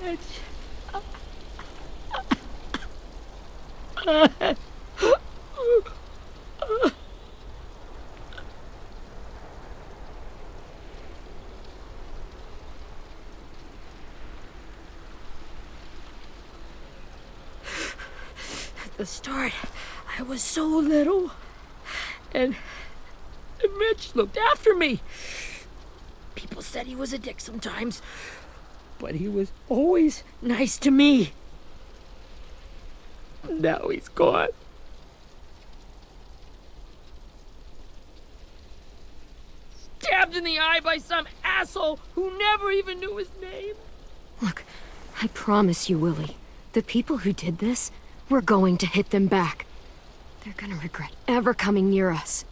At the start, I was so little, and Mitch looked after me. People said he was a dick sometimes, but he was always nice to me. Now he's gone. Stabbed in the eye by some asshole who never even knew his name. Look, I promise you, Willie, the people who did this, we're going to hit them back. They're gonna regret ever coming near us.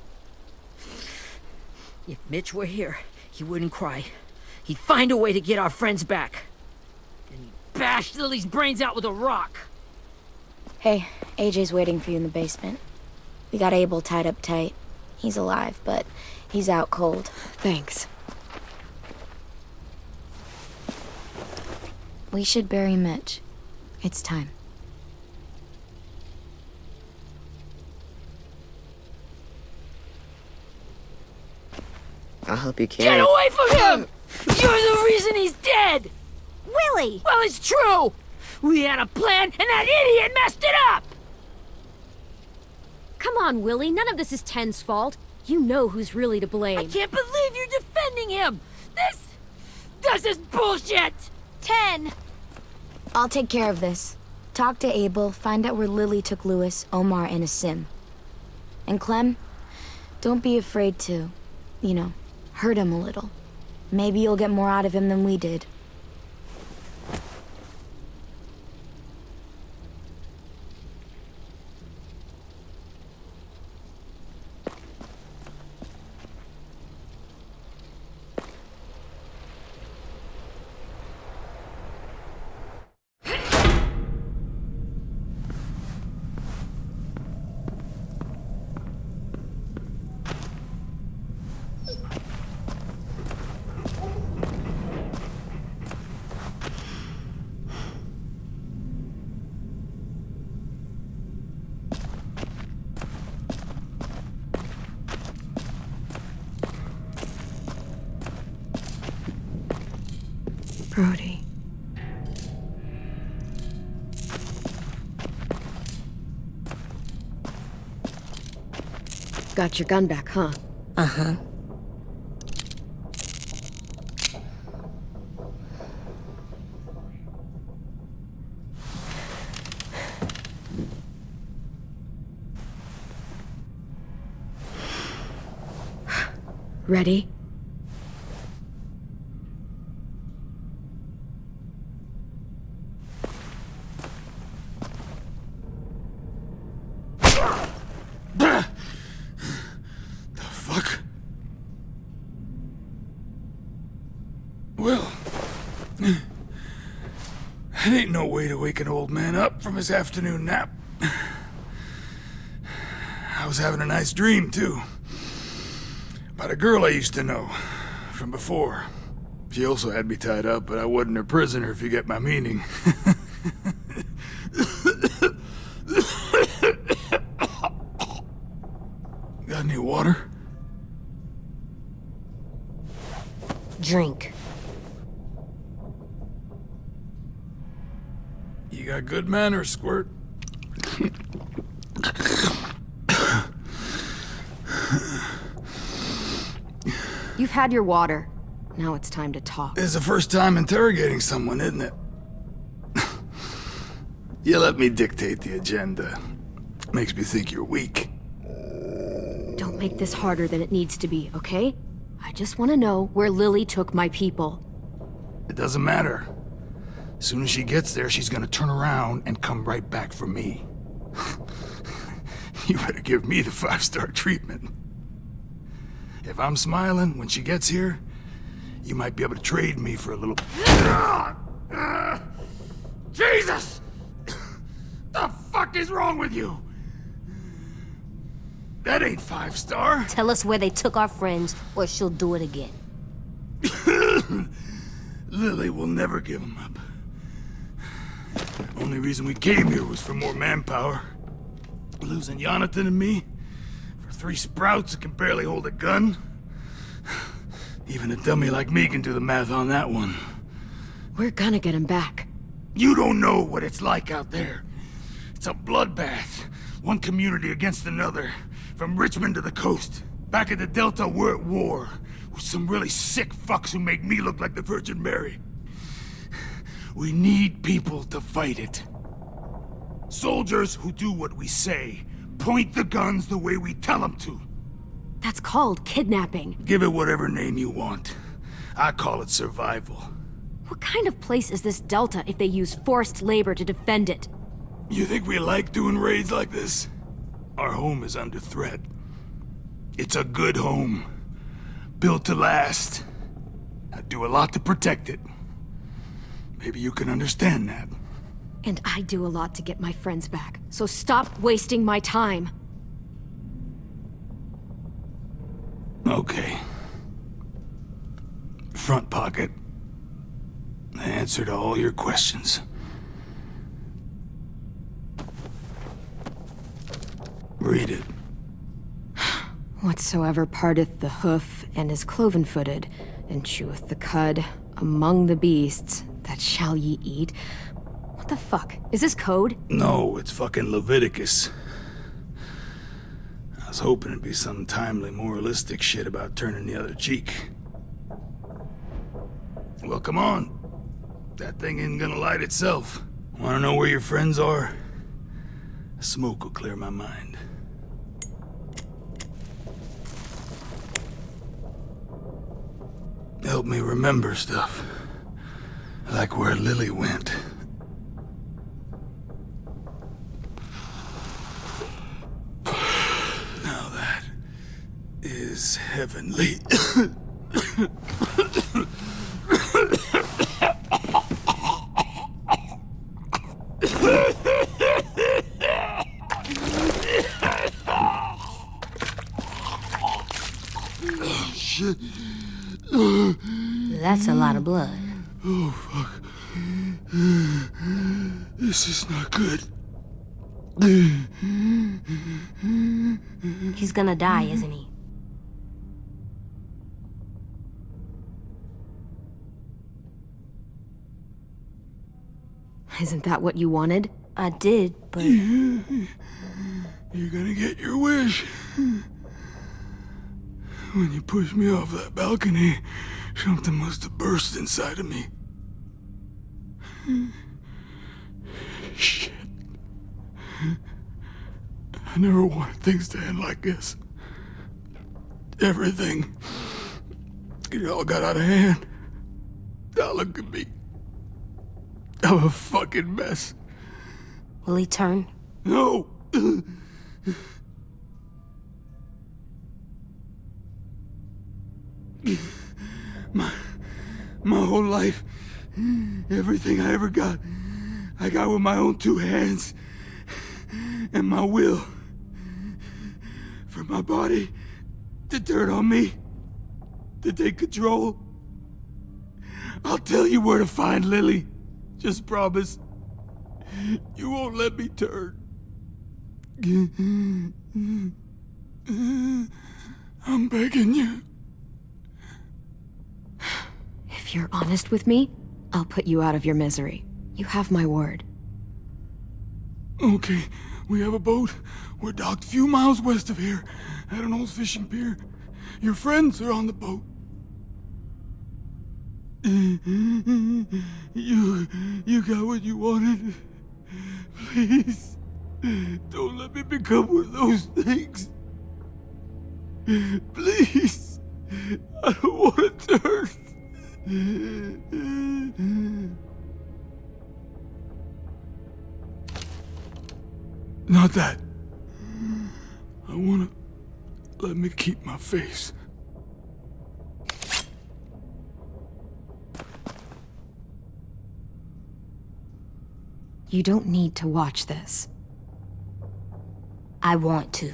If Mitch were here, he wouldn't cry. He'd find a way to get our friends back. And he'd bash Lily's brains out with a rock. Hey, AJ's waiting for you in the basement. We got Abel tied up tight. He's alive, but he's out cold. Thanks. We should bury Mitch. It's time. I'll help you carry. Get away from him! You're the reason he's dead! Willie! Well, it's true! We had a plan, and that idiot messed it up! Come on, Willie, none of this is Ten's fault. You know who's really to blame. I can't believe you're defending him! This is bullshit! 10! I'll take care of this. Talk to Abel, find out where Lily took Lewis, Omar, and Asim. And Clem, don't be afraid to, hurt him a little. Maybe you'll get more out of him than we did. Brody. Got your gun back, huh? Uh-huh. Ready? Well, that ain't no way to wake an old man up from his afternoon nap. I was having a nice dream, too. About a girl I used to know from before. She also had me tied up, but I wasn't her prisoner, if you get my meaning. Got any water? Drink. You got good manners, Squirt. You've had your water. Now it's time to talk. It's the first time interrogating someone, isn't it? You let me dictate the agenda. Makes me think you're weak. Don't make this harder than it needs to be, okay? I just want to know where Lily took my people. It doesn't matter. As soon as she gets there, she's gonna turn around and come right back for me. You better give me the 5-star treatment. If I'm smiling when she gets here, you might be able to trade me for a little... Jesus! The fuck is wrong with you? That ain't 5-star. Tell us where they took our friends, or she'll do it again. Lily will never give them up. Only reason we came here was for more manpower. Losing Jonathan and me for 3 sprouts that can barely hold a gun. Even a dummy like me can do the math on that one. We're gonna get him back. You don't know what it's like out there. It's a bloodbath. One community against another. From Richmond to the coast. Back at the Delta, we're at war. With some really sick fucks who make me look like the Virgin Mary. We need people to fight it. Soldiers who do what we say. Point the guns the way we tell them to. That's called kidnapping. Give it whatever name you want. I call it survival. What kind of place is this Delta if they use forced labor to defend it? You think we like doing raids like this? Our home is under threat. It's a good home. Built to last. I do a lot to protect it. Maybe you can understand that. And I do a lot to get my friends back, so stop wasting my time. Okay. Front pocket. The answer to all your questions. Read it. Whatsoever parteth the hoof, and is cloven-footed, and cheweth the cud, among the beasts, that shall ye eat. What the fuck? Is this code? No, it's fucking Leviticus. I was hoping it'd be some timely, moralistic shit about turning the other cheek. Well, come on. That thing ain't gonna light itself. Wanna know where your friends are? Smoke will clear my mind. Help me remember stuff. Like where Lily went. Now that is heavenly. Shit. That's a lot of blood. Oh, fuck. This is not good. He's gonna die, isn't he? Isn't that what you wanted? I did, but You're gonna get your wish. When you pushed me off that balcony, something must have burst inside of me. Shit. I never wanted things to end like this. Everything. It all got out of hand. Now look at me. I'm a fucking mess. will he turn? No! My whole life, everything I ever got, I got with my own 2 hands and my will. For my body to turn on me, to take control. I'll tell you where to find Lily. Just promise. You won't let me turn. I'm begging you. If you're honest with me, I'll put you out of your misery. You have my word. Okay, we have a boat. We're docked a few miles west of here, at an old fishing pier. Your friends are on the boat. You got what you wanted. Please, don't let me become one of those things. Please, I don't want to turn. Not that. I wanna let me keep my face. You don't need to watch this. I want to.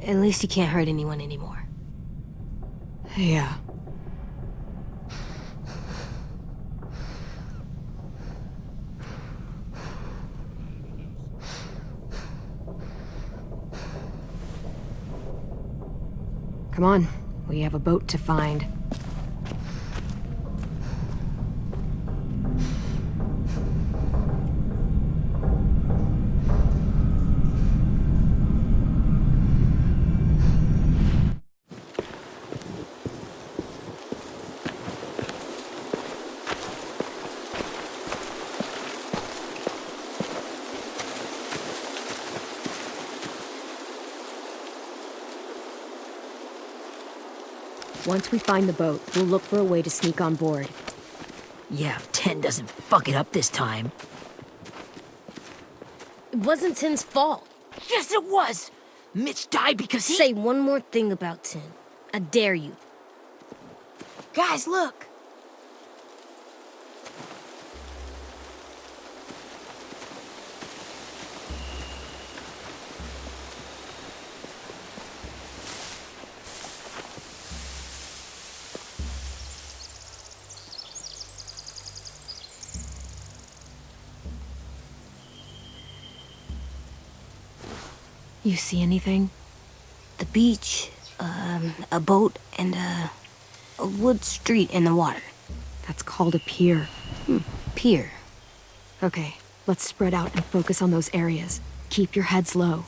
At least you can't hurt anyone anymore. Yeah. Come on, we have a boat to find. Once we find the boat, we'll look for a way to sneak on board. Yeah, if 10 doesn't fuck it up this time. It wasn't Tin's fault. Yes, it was! Mitch died because he... Say one more thing about Tin. I dare you. Guys, look! You see anything? The beach, a boat, and a wood street in the water. That's called a pier. Pier. Okay, let's spread out and focus on those areas. Keep your heads low.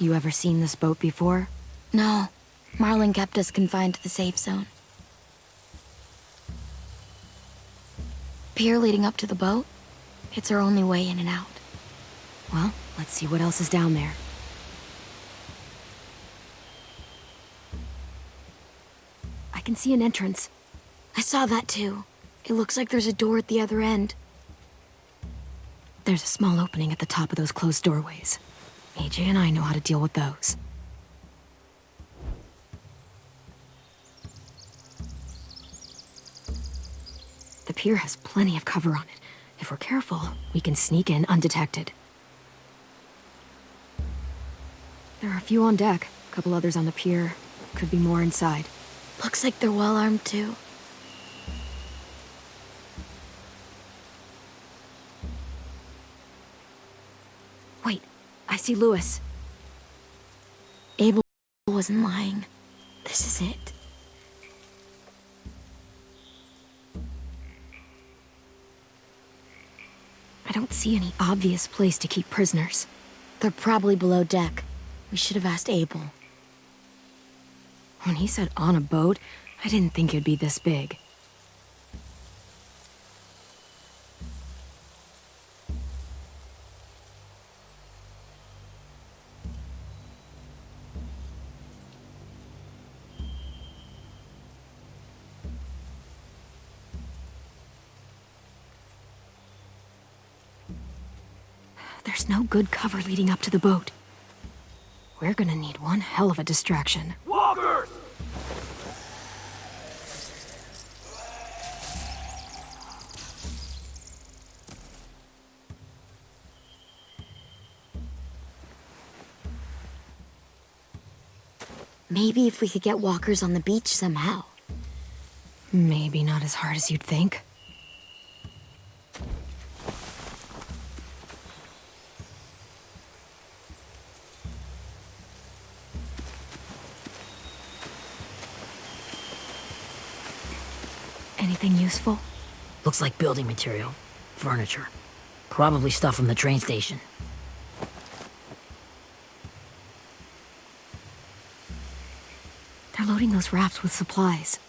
You ever seen this boat before? No, Marlin kept us confined to the safe zone. Pier leading up to the boat? It's our only way in and out. Well, let's see what else is down there. I can see an entrance. I saw that too. It looks like there's a door at the other end. There's a small opening at the top of those closed doorways. AJ and I know how to deal with those. The pier has plenty of cover on it. If we're careful, we can sneak in undetected. There are a few on deck, a couple others on the pier. Could be more inside. Looks like they're well armed too. Wait, I see Lewis. Abel wasn't lying. This is it. I don't see any obvious place to keep prisoners. They're probably below deck. We should have asked Abel. When he said on a boat, I didn't think it'd be this big. There's no good cover leading up to the boat. We're gonna need one hell of a distraction. Walkers! Maybe if we could get walkers on the beach somehow. Maybe not as hard as you'd think. Anything useful? Looks like building material. Furniture. Probably stuff from the train station. They're loading those rafts with supplies.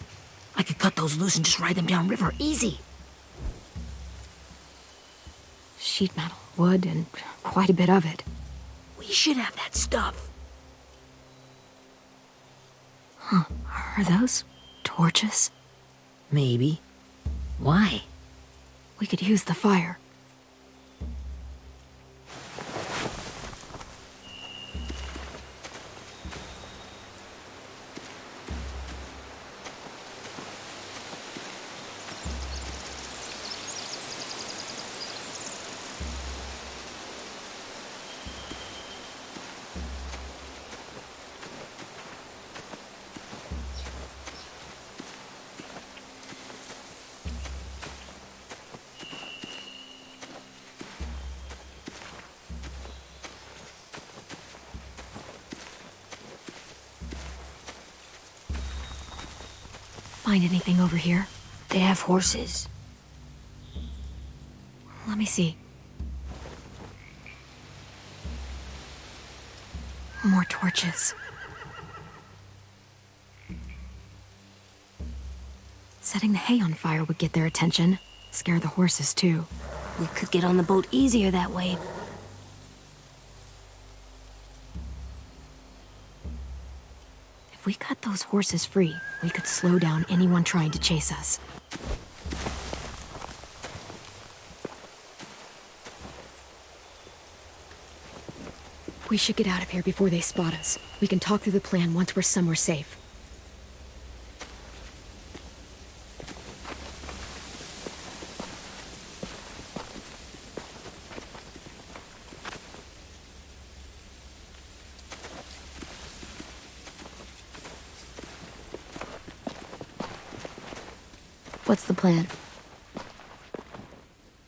I could cut those loose and just ride them downriver. Easy. Sheet metal, wood, and quite a bit of it. We should have that stuff. Huh. Are those torches? Maybe. Why? We could use the fire. find anything over here. They have horses. Let me see. More torches. Setting the hay on fire would get their attention. Scare the horses, too. We could get on the boat easier that way. If we cut those horses free, we could slow down anyone trying to chase us. We should get out of here before they spot us. We can talk through the plan once we're somewhere safe. What's the plan?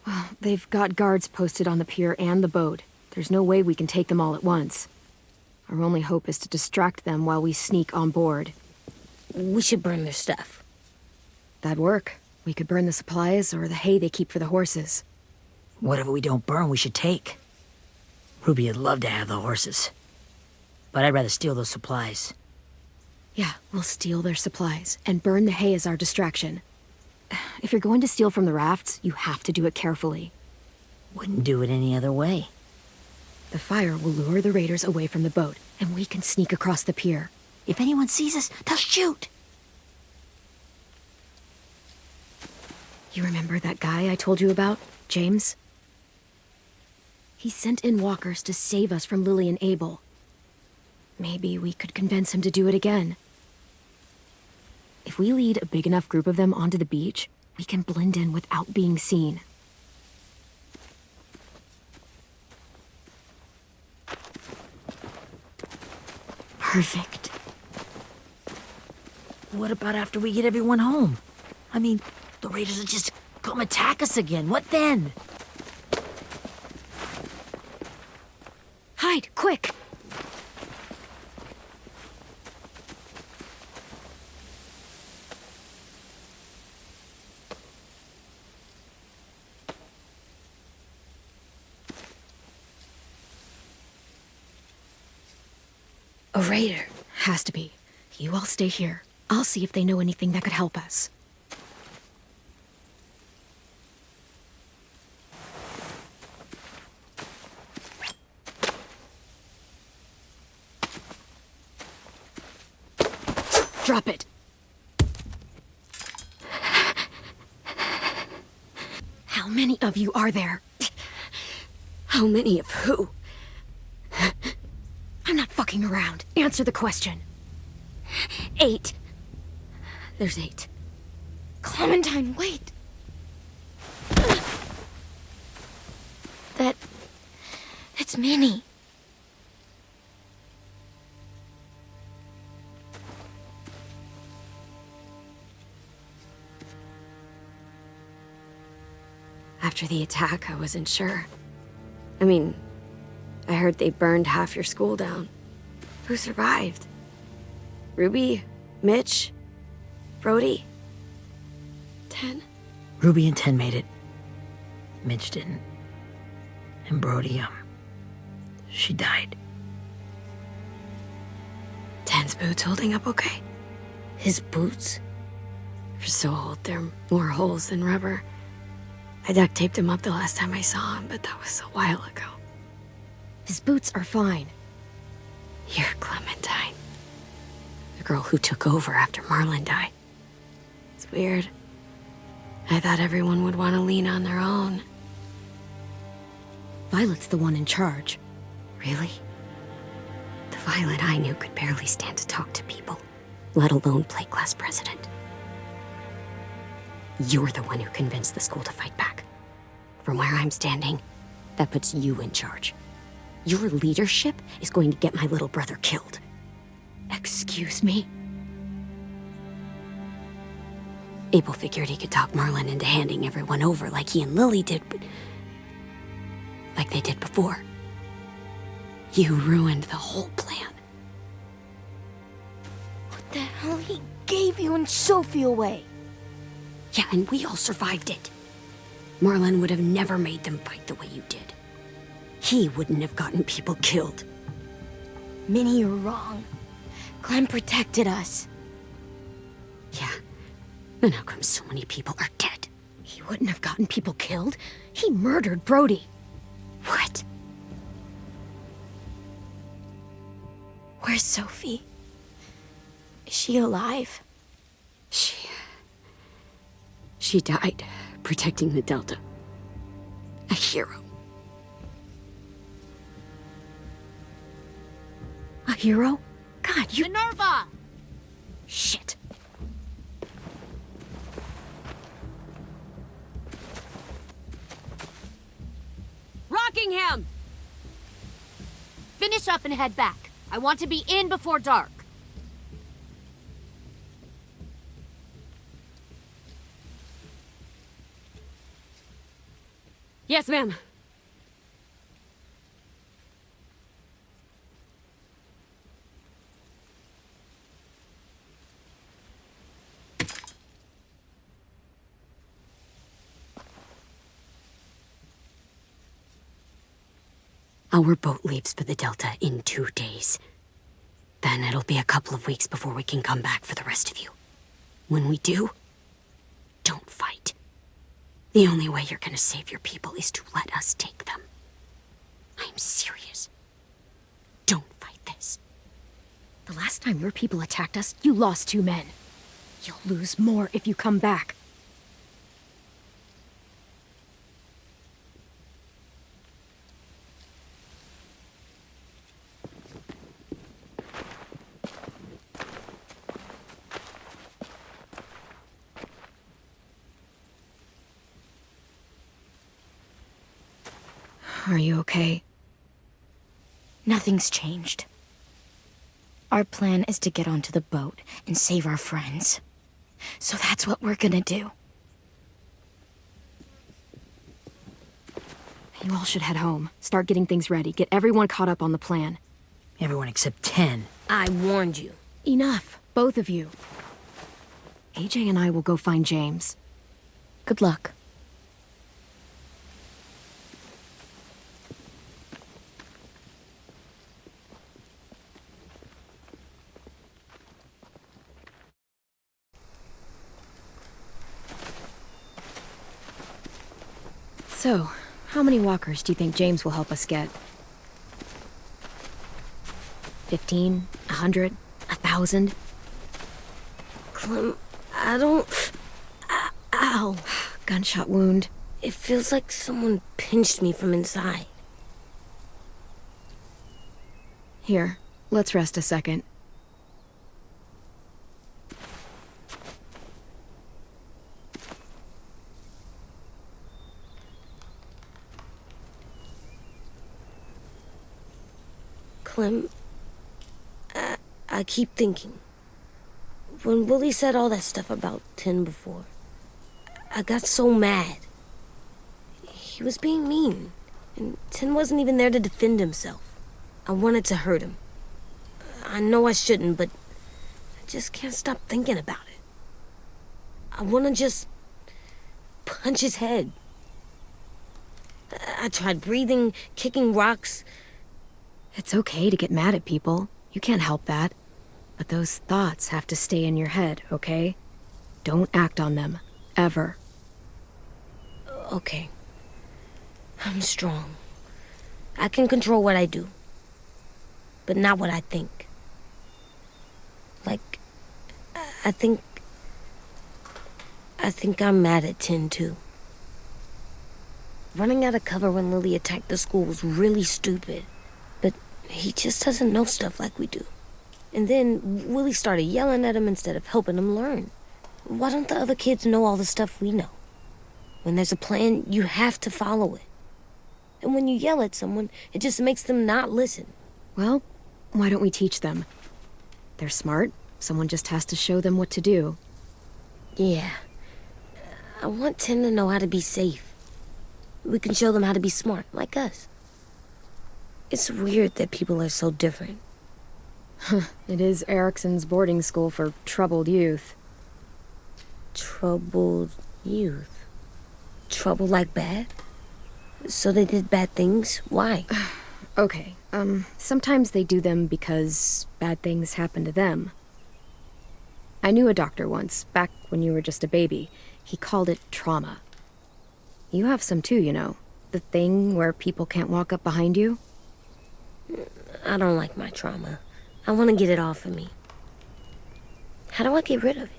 Well, they've got guards posted on the pier and the boat. There's no way we can take them all at once. Our only hope is to distract them while we sneak on board. We should burn their stuff. That'd work. We could burn the supplies or the hay they keep for the horses. Whatever we don't burn, we should take. Ruby would love to have the horses. But I'd rather steal those supplies. Yeah, we'll steal their supplies and burn the hay as our distraction. If you're going to steal from the rafts, you have to do it carefully. Wouldn't do it any other way. The fire will lure the raiders away from the boat, and we can sneak across the pier. If anyone sees us, they'll shoot. You remember that guy I told you about, James? He sent in walkers to save us from Lily and Abel. Maybe we could convince him to do it again. If we lead a big enough group of them onto the beach, we can blend in without being seen. Perfect. What about after we get everyone home? I mean, the raiders will just come attack us again. What then? Hide, quick! A raider. Has to be. You all stay here. I'll see if they know anything that could help us. Drop it. How many of you are there? How many of who? I'm not fucking around. Answer the question. 8. There's 8. Clementine, wait. It's Minnie. After the attack, I wasn't sure. I mean, I heard they burned half your school down. Who survived? Ruby? Mitch? Brody? 10? Ruby and 10 made it. Mitch didn't. And Brody, she died. 10's boots holding up okay? His boots? They're so old, there are more holes than rubber. I duct taped him up the last time I saw him, but that was a while ago. His boots are fine. You're Clementine. The girl who took over after Marlon died. It's weird. I thought everyone would want to lean on their own. Violet's the one in charge. Really? The Violet I knew could barely stand to talk to people, let alone play class president. You're the one who convinced the school to fight back. From where I'm standing, that puts you in charge. Your leadership is going to get my little brother killed. Excuse me? Abel figured he could talk Marlon into handing everyone over like he and Lily did, but like they did before. You ruined the whole plan. What the hell he gave you and Sophie away. Yeah, and we all survived it. Marlon would have never made them fight the way you did. He wouldn't have gotten people killed. Minnie, you're wrong. Clem protected us. Yeah, and how come so many people are dead? He wouldn't have gotten people killed. He murdered Brody. What? Where's Sophie? Is she alive? She died protecting the Delta. A hero. A hero? God, you... Minerva! Shit. Rockingham! Finish up and head back. I want to be in before dark. Yes, ma'am. Our boat leaves for the Delta in 2 days. Then it'll be a couple of weeks before we can come back for the rest of you. When we do, don't fight. The only way you're gonna save your people is to let us take them. I'm serious. Don't fight this. The last time your people attacked us, you lost 2 men. You'll lose more if you come back. Are you okay? Nothing's changed. Our plan is to get onto the boat and save our friends. So that's what we're gonna do. You all should head home. Start getting things ready. Get everyone caught up on the plan. Everyone except 10. I warned you. Enough, both of you. AJ and I will go find James. Good luck. So, how many walkers do you think James will help us get? 15? 100? 1,000? Clem, I don't... Ow. Gunshot wound. It feels like someone pinched me from inside. Here, let's rest a second. Clem, I keep thinking. When Willie said all that stuff about 10 before, I got so mad. He was being mean, and 10 wasn't even there to defend himself. I wanted to hurt him. I know I shouldn't, but I just can't stop thinking about it. I want to just punch his head. I tried breathing, kicking rocks. It's okay to get mad at people. You can't help that. But those thoughts have to stay in your head, okay? Don't act on them. Ever. Okay. I'm strong. I can control what I do. But not what I think. Like, I think I'm mad at 10 too. Running out of cover when Lily attacked the school was really stupid. But he just doesn't know stuff like we do. And then Willie started yelling at him instead of helping him learn. Why don't the other kids know all the stuff we know? When there's a plan, you have to follow it. And when you yell at someone, it just makes them not listen. Well, why don't we teach them? They're smart. Someone just has to show them what to do. Yeah. I want 10 to know how to be safe. We can show them how to be smart, like us. It's weird that people are so different. It is Erickson's boarding school for troubled youth. Troubled youth? Trouble like bad? So they did bad things? Why? Okay, sometimes they do them because bad things happen to them. I knew a doctor once, back when you were just a baby. He called it trauma. You have some too, you know. The thing where people can't walk up behind you. I don't like my trauma. I want to get it off of me. How do I get rid of it?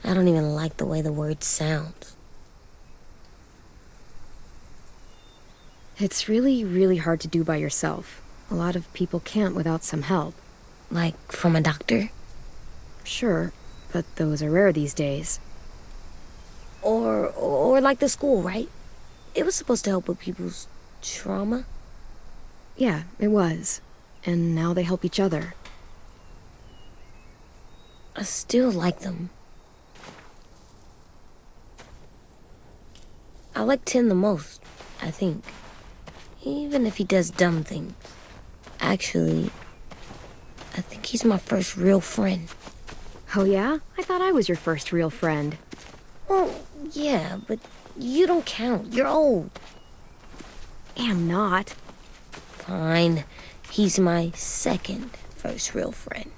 I don't even like the way the word sounds. It's really, really hard to do by yourself. A lot of people can't without some help. Like from a doctor? Sure, but those are rare these days. Or like the school, right? It was supposed to help with people's trauma. Yeah, it was. And now they help each other. I still like them. I like Tin the most, I think. Even if he does dumb things. Actually, I think he's my first real friend. Oh yeah? I thought I was your first real friend. Well, yeah, but you don't count. You're old. Am not. Fine. He's my second first real friend.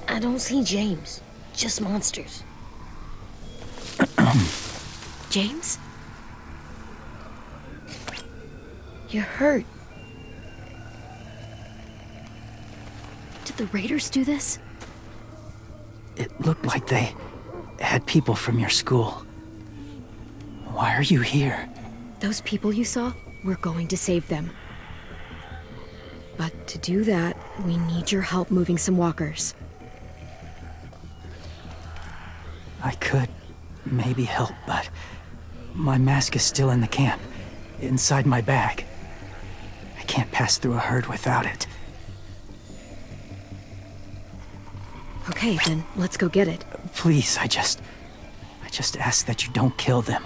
I don't see James. Just monsters. James? You're hurt. Did the raiders do this? It looked like they had people from your school. Why are you here? Those people you saw? We're going to save them. But to do that, we need your help moving some walkers. I could maybe help, but my mask is still in the camp, inside my bag. I can't pass through a herd without it. Okay, then let's go get it. Please, I just ask that you don't kill them.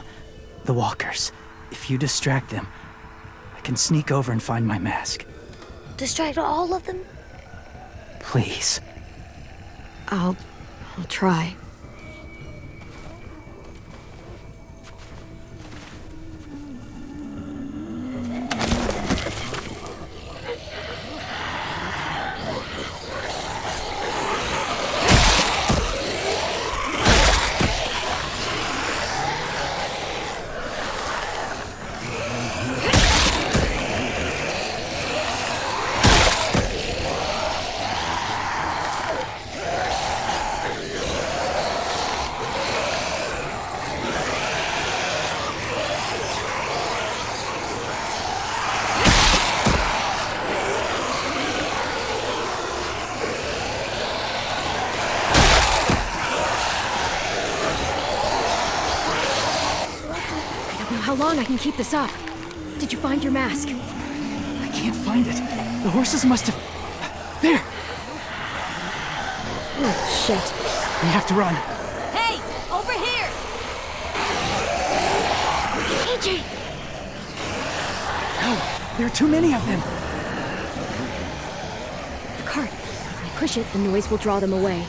The walkers. If you distract them, I can sneak over and find my mask. Distract all of them? Please. I'll try. How long I can keep this up? Did you find your mask? I can't find it. The horses must have... There! Oh, shit. We have to run. Hey, over here! AJ! No, there are too many of them. The cart. If I push it, the noise will draw them away.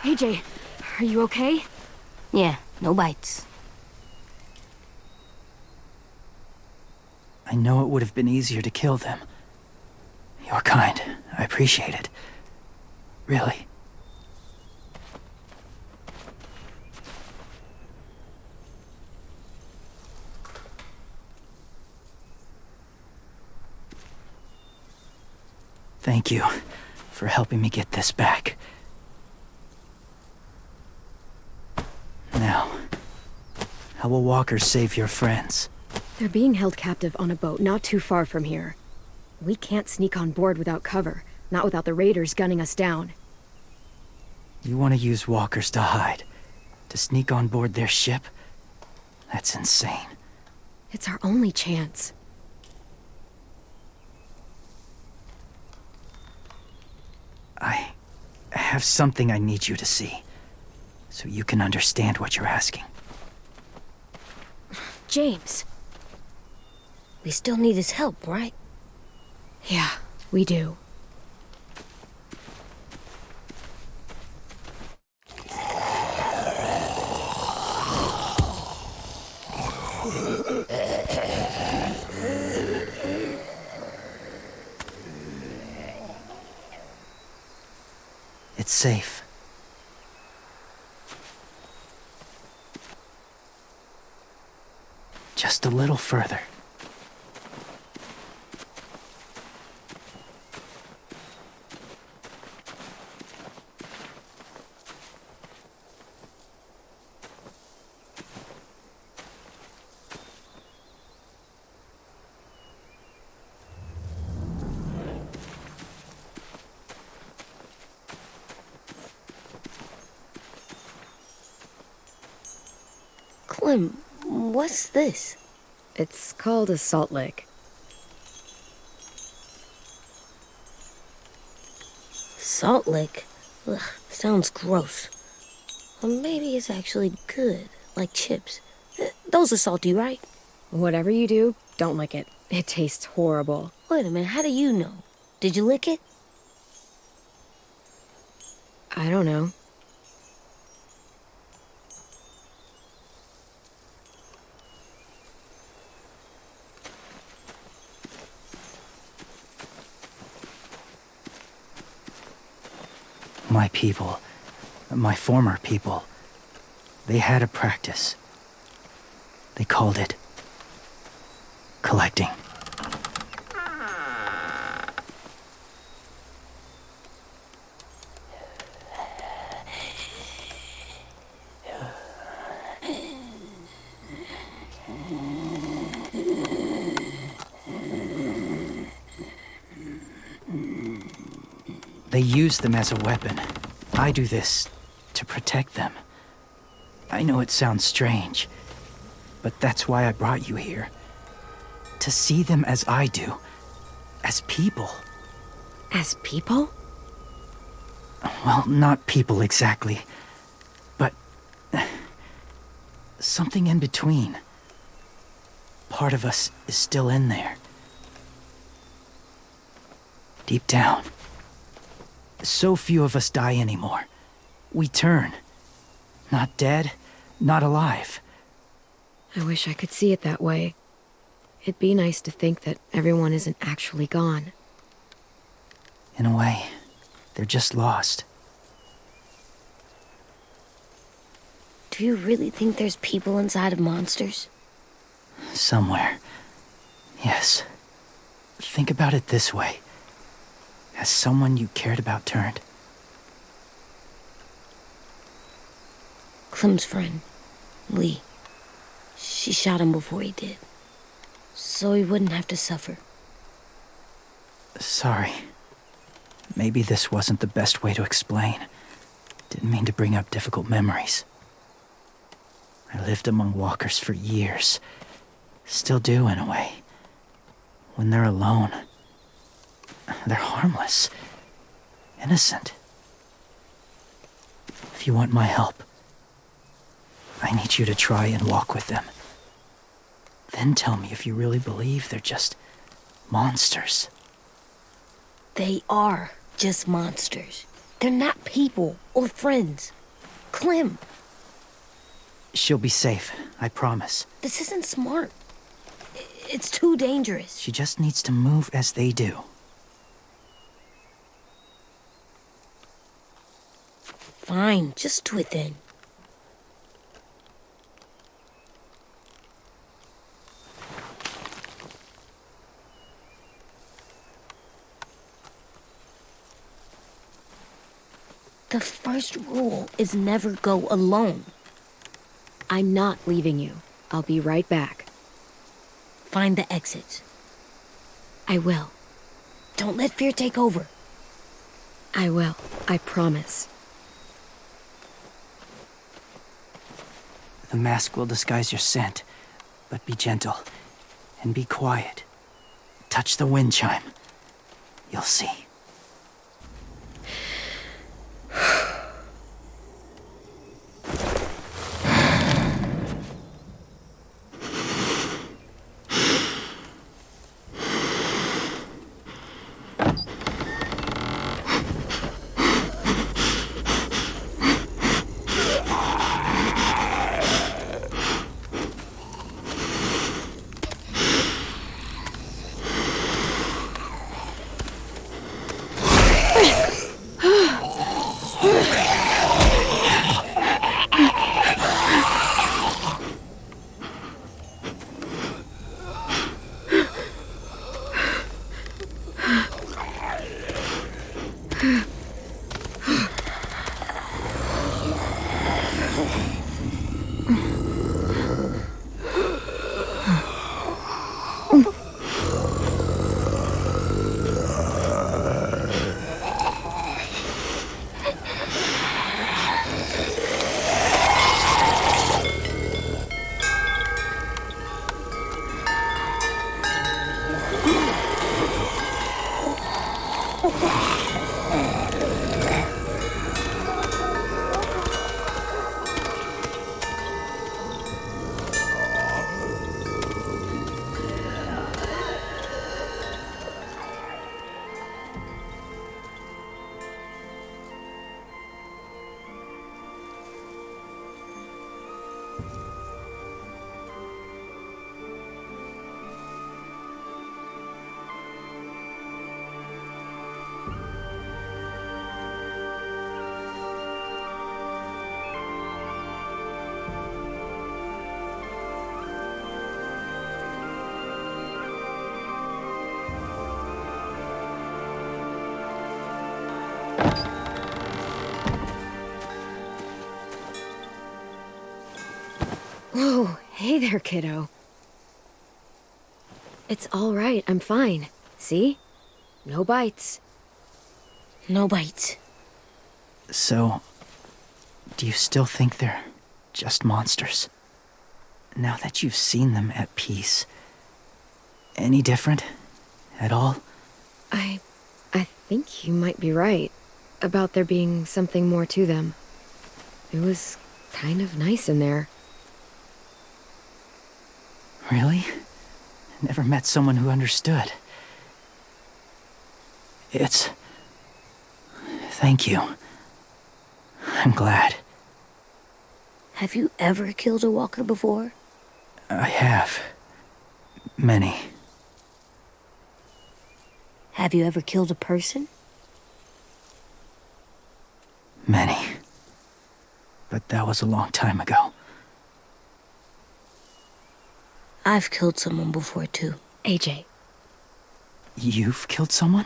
AJ, are you okay? Yeah, no bites. I know it would have been easier to kill them. You're kind. I appreciate it. Really. Thank you for helping me get this back. Now, how will walkers save your friends? They're being held captive on a boat not too far from here. We can't sneak on board without cover, not without the raiders gunning us down. You want to use walkers to hide? To sneak on board their ship? That's insane. It's our only chance. I have something I need you to see, so you can understand what you're asking. James. We still need his help, right? Yeah, we do. It's safe. Just a little further. Clem, what's this? It's called a salt lick. Salt lick? Ugh, sounds gross. Or maybe it's actually good, like chips. Those are salty, right? Whatever you do, don't lick it. It tastes horrible. Wait a minute, how do you know? Did you lick it? I don't know. My people, my former people, they had a practice. They called it collecting. They use them as a weapon. I do this to protect them. I know it sounds strange, but that's why I brought you here. To see them as I do. As people. As people? Well, not people exactly, but something in between. Part of us is still in there. Deep down. So few of us die anymore. We turn. Not dead, not alive. I wish I could see it that way. It'd be nice to think that everyone isn't actually gone. In a way, they're just lost. Do you really think there's people inside of monsters? Somewhere. Yes. Think about it this way. Has someone you cared about turned? Clem's friend, Lee. She shot him before he did. So he wouldn't have to suffer. Sorry. Maybe this wasn't the best way to explain. Didn't mean to bring up difficult memories. I lived among walkers for years. Still do, in a way. When they're alone, they're harmless. Innocent. If you want my help, I need you to try and walk with them. Then tell me if you really believe they're just monsters. They are just monsters. They're not people or friends. Clem, She'll be safe, I promise. this isn't smart. It's too dangerous. She just needs to move as they do. Fine, just do it then. The first rule is never go alone. I'm not leaving you. I'll be right back. Find the exits. I will. Don't let fear take over. I will. I promise. The mask will disguise your scent, but be gentle and be quiet. Touch the wind chime. You'll see. Oh, hey there, kiddo. It's all right. I'm fine. See? No bites. No bites. So, do you still think they're just monsters? Now that you've seen them at peace, any different at all? I think you might be right about there being something more to them. It was kind of nice in there. Really? Never met someone who understood. Thank you. I'm glad. Have you ever killed a walker before? I have. Many. Have you ever killed a person? Many. But that was a long time ago. I've killed someone before, too. AJ. You've killed someone?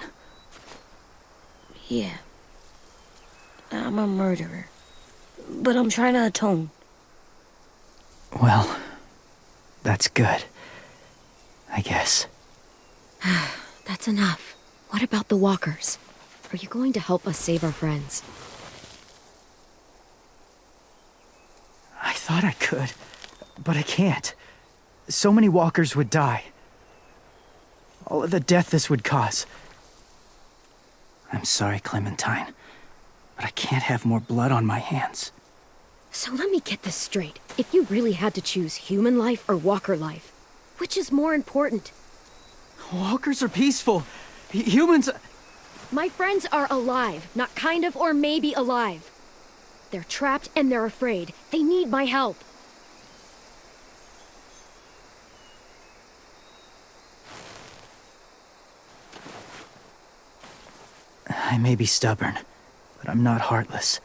Yeah. I'm a murderer. But I'm trying to atone. Well, that's good. I guess. That's enough. What about the walkers? Are you going to help us save our friends? I thought I could, but I can't. So many walkers would die. All of the death this would cause. I'm sorry, Clementine, but I can't have more blood on my hands. So let me get this straight. If you really had to choose human life or walker life, which is more important? Walkers are peaceful. Humans... My friends are alive, not kind of or maybe alive. They're trapped and they're afraid. They need my help. I may be stubborn, but I'm not heartless.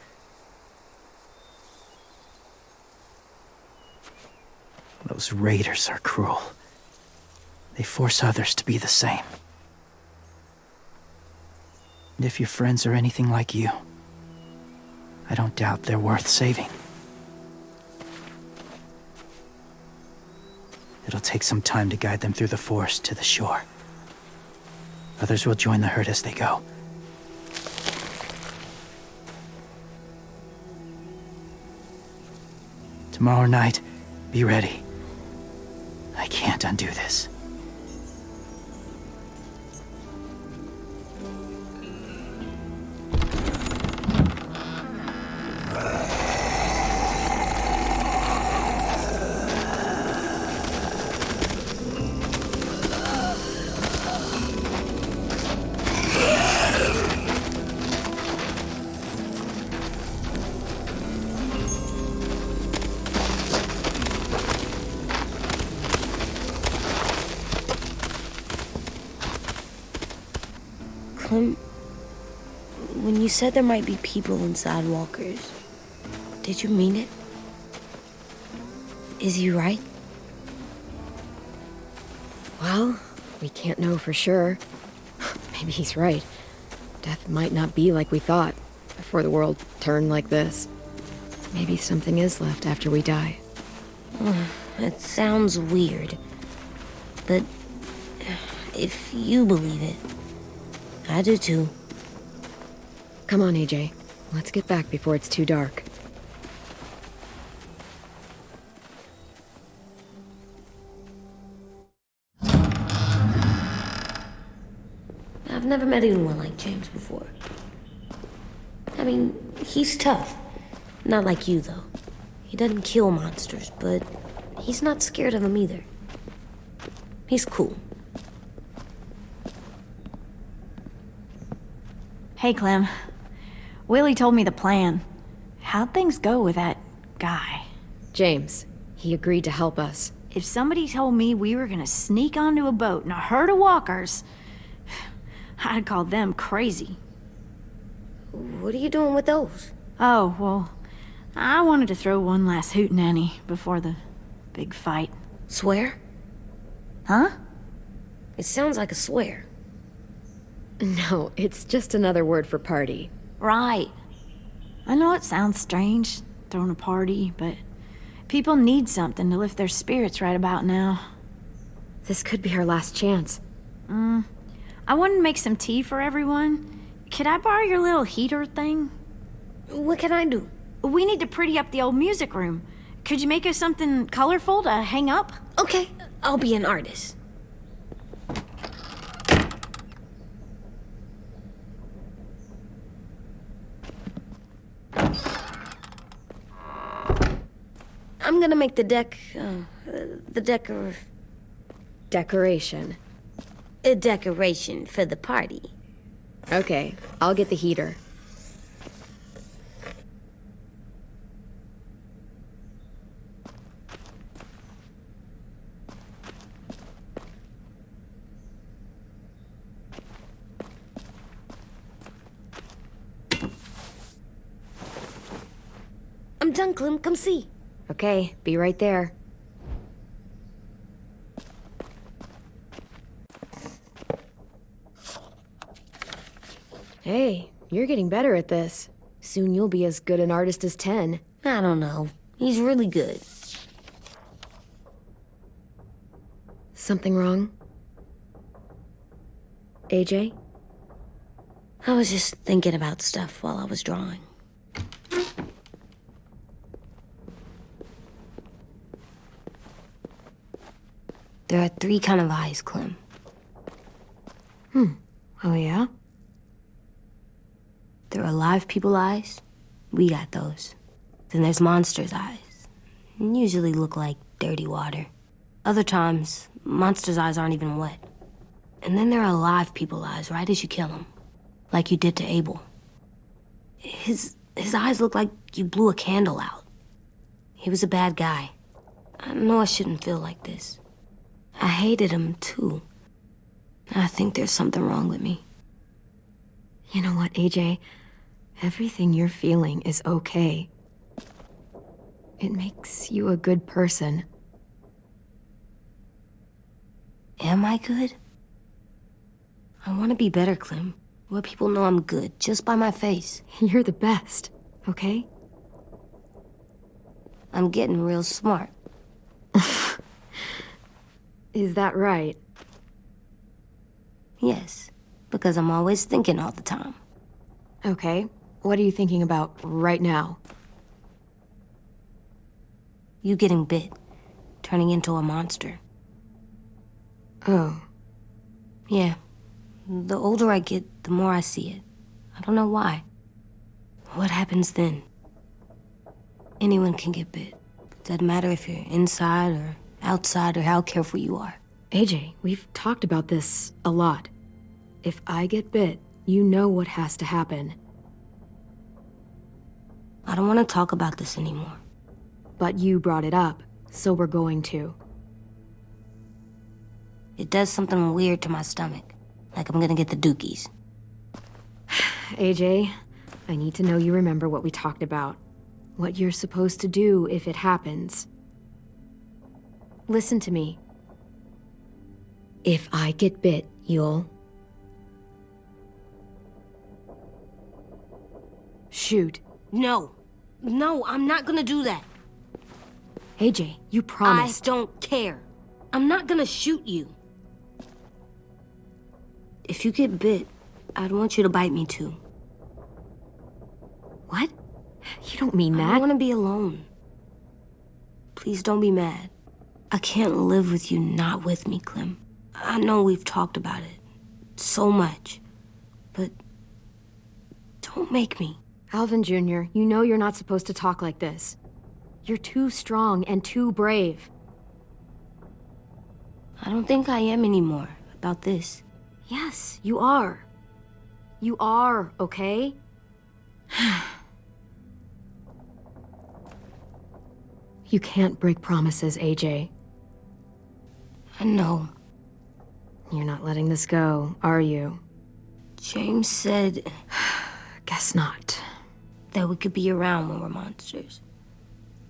Those raiders are cruel. They force others to be the same. And if your friends are anything like you, I don't doubt they're worth saving. It'll take some time to guide them through the forest to the shore. Others will join the herd as they go. Tomorrow night, be ready. I can't undo this. Clem, when you said there might be people inside walkers, did you mean it? Is he right? Well, we can't know for sure. Maybe he's right. Death might not be like we thought before the world turned like this. Maybe something is left after we die. It sounds weird, but if you believe it, I do too. Come on, AJ. Let's get back before it's too dark. I've never met anyone like James before. I mean, he's tough. Not like you, though. He doesn't kill monsters, but he's not scared of them either. He's cool. Hey, Clem. Willie told me the plan. How'd things go with that guy? James, he agreed to help us. If somebody told me we were gonna sneak onto a boat in a herd of walkers, I'd call them crazy. What are you doing with those? Oh, well, I wanted to throw one last hootenanny before the big fight. Swear? Huh? It sounds like a swear. No, it's just another word for party. Right. I know it sounds strange, throwing a party, but people need something to lift their spirits right about now. This could be our last chance. I wanted to make some tea for everyone. Could I borrow your little heater thing? What can I do? We need to pretty up the old music room. Could you make us something colorful to hang up? Okay, I'll be an artist. I'm gonna make the Decoration. a decoration for the party. Okay, I'll get the heater. I'm done, Clem. Come see. Okay, be right there. Hey, you're getting better at this. Soon you'll be as good an artist as 10. I don't know. He's really good. Something wrong? AJ? I was just thinking about stuff while I was drawing. There are 3 kinds of eyes, Clem. Oh, yeah? There are live people eyes. We got those. Then there's monsters' eyes. Usually look like dirty water. Other times, monsters' eyes aren't even wet. And then there are live people eyes right as you kill them. like you did to Abel. His eyes looked like you blew a candle out. He was a bad guy. I know I shouldn't feel like this. I hated him, too. I think there's something wrong with me. You know what, AJ? Everything you're feeling is okay. It makes you a good person. Am I good? I want to be better, Clem. Let people know I'm good, just by my face. You're the best, okay? I'm getting real smart. Is that right? Yes, because I'm always thinking all the time. Okay. What are you thinking about right now? You getting bit, turning into a monster. Oh. Yeah. The older I get, the more I see it. I don't know why. What happens then? Anyone can get bit. Doesn't matter if you're inside or outside or how careful you are. AJ, we've talked about this a lot. If I get bit, you know what has to happen. I don't want to talk about this anymore. But you brought it up, so we're going to. It does something weird to my stomach. Like I'm gonna get the dookies. AJ, I need to know you remember what we talked about. What you're supposed to do if it happens. Listen to me. If I get bit, you'll... shoot. No. No, I'm not gonna do that. AJ, you promised. I don't care. I'm not gonna shoot you. If you get bit, I'd want you to bite me too. What? You don't mean I that. don't want to be alone. Please don't be mad. I can't live with you not with me, Clem. I know we've talked about it so much, but don't make me. Alvin Jr., you know you're not supposed to talk like this. You're too strong and too brave. I don't think I am anymore about this. Yes, you are. You are, okay? You can't break promises, AJ. I know. You're not letting this go, are you? James said Guess not. that we could be around when we're monsters.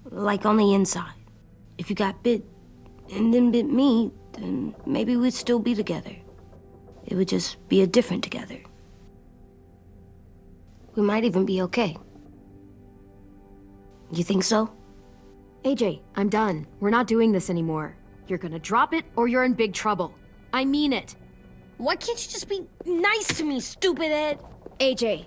Like on the inside. If you got bit and then bit me, then maybe we'd still be together. It would just be a different together. We might even be okay. You think so? AJ, I'm done. We're not doing this anymore. You're gonna drop it or you're in big trouble. I mean it. Why can't you just be nice to me, stupid Ed? AJ.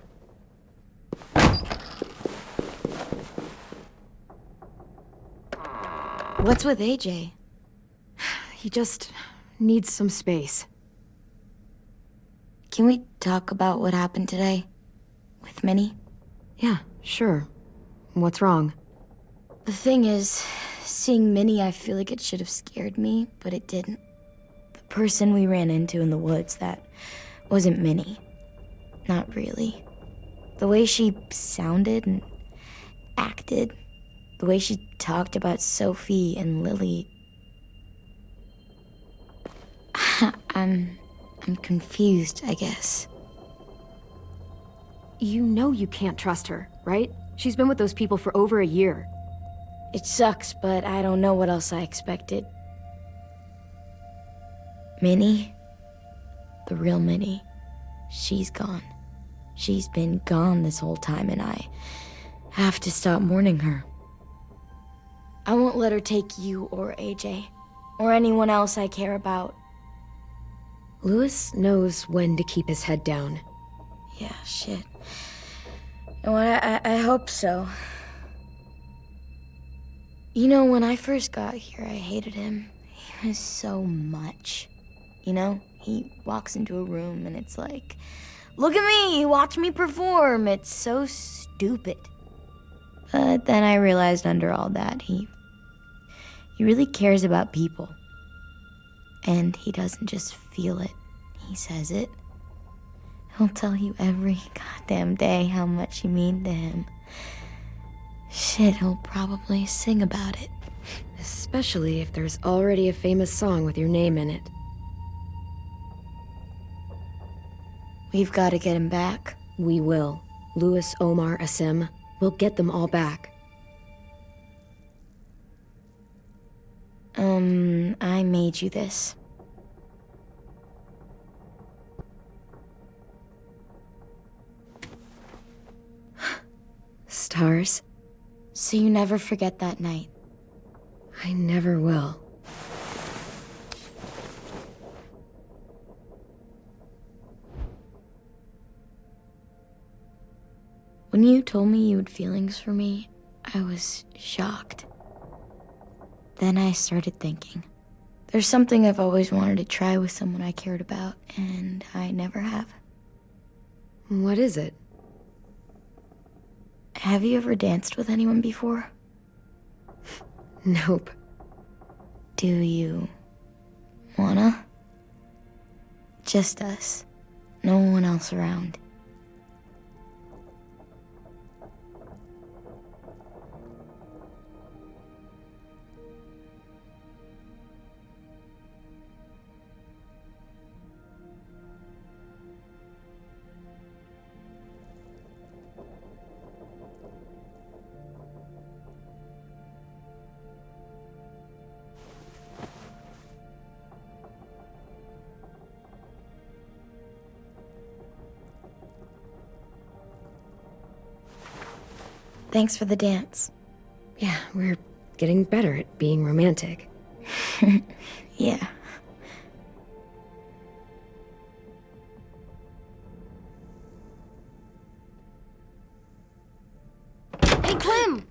What's with AJ? He just needs some space. Can we talk about what happened today? With Minnie? Yeah, sure. What's wrong? The thing is, seeing Minnie, I feel like it should have scared me, but it didn't. The person we ran into in the woods, that wasn't Minnie. Not really. The way she sounded and acted, the way she talked about Sophie and Lily. I'm confused, I guess. You know you can't trust her, right? She's been with those people for over a year. It sucks, but I don't know what else I expected. Minnie? The real Minnie. She's gone. She's been gone this whole time, and I have to stop mourning her. I won't let her take you or AJ, or anyone else I care about. Louis knows when to keep his head down. Yeah, shit. No, I hope so. You know, when I first got here, I hated him. He was so much. You know, he walks into a room and it's like, look at me, watch me perform. It's so stupid. But then I realized under all that, he really cares about people. And he doesn't just feel it, he says it. He'll tell you every goddamn day how much you mean to him. Shit, he'll probably sing about it. Especially if there's already a famous song with your name in it. We've got to get him back. We will. Louis, Omar, Asim. We'll get them all back. I made you this. Stars? So you never forget that night. I never will. When you told me you had feelings for me, I was shocked. Then I started thinking. There's something I've always wanted to try with someone I cared about, and I never have. What is it? Have you ever danced with anyone before? Nope. Do you wanna? Just us. No one else around. Thanks for the dance. Yeah, we're getting better at being romantic. Yeah. Hey, Clem!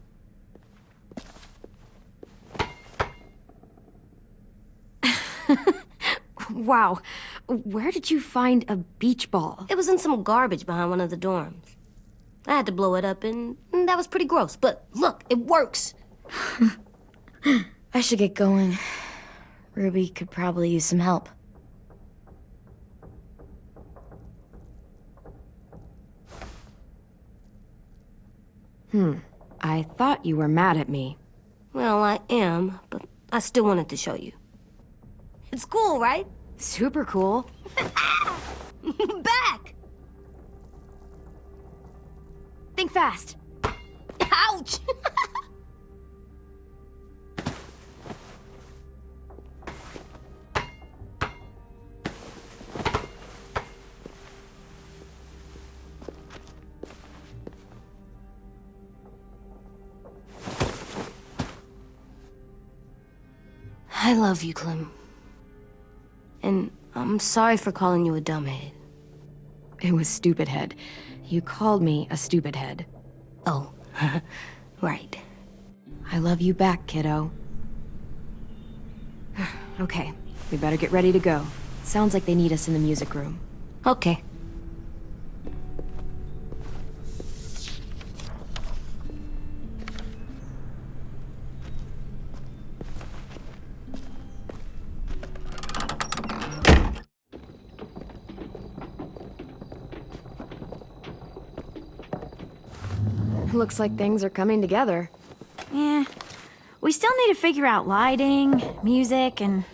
Wow. Where did you find a beach ball? It was in some garbage behind one of the dorms. I had to blow it up, and that was pretty gross. But look, it works. I should get going. Ruby could probably use some help. I thought you were mad at me. Well, I am, but I still wanted to show you. It's cool, right? Super cool. Back! Think fast. Ouch! I love you, Clem. And I'm sorry for calling you a dumbhead. It was stupid head. You called me a stupid head. Oh, right. I love you back, kiddo. Okay, we better get ready to go. Sounds like they need us in the music room. Okay. Looks like things are coming together. Yeah. We still need to figure out lighting, music, and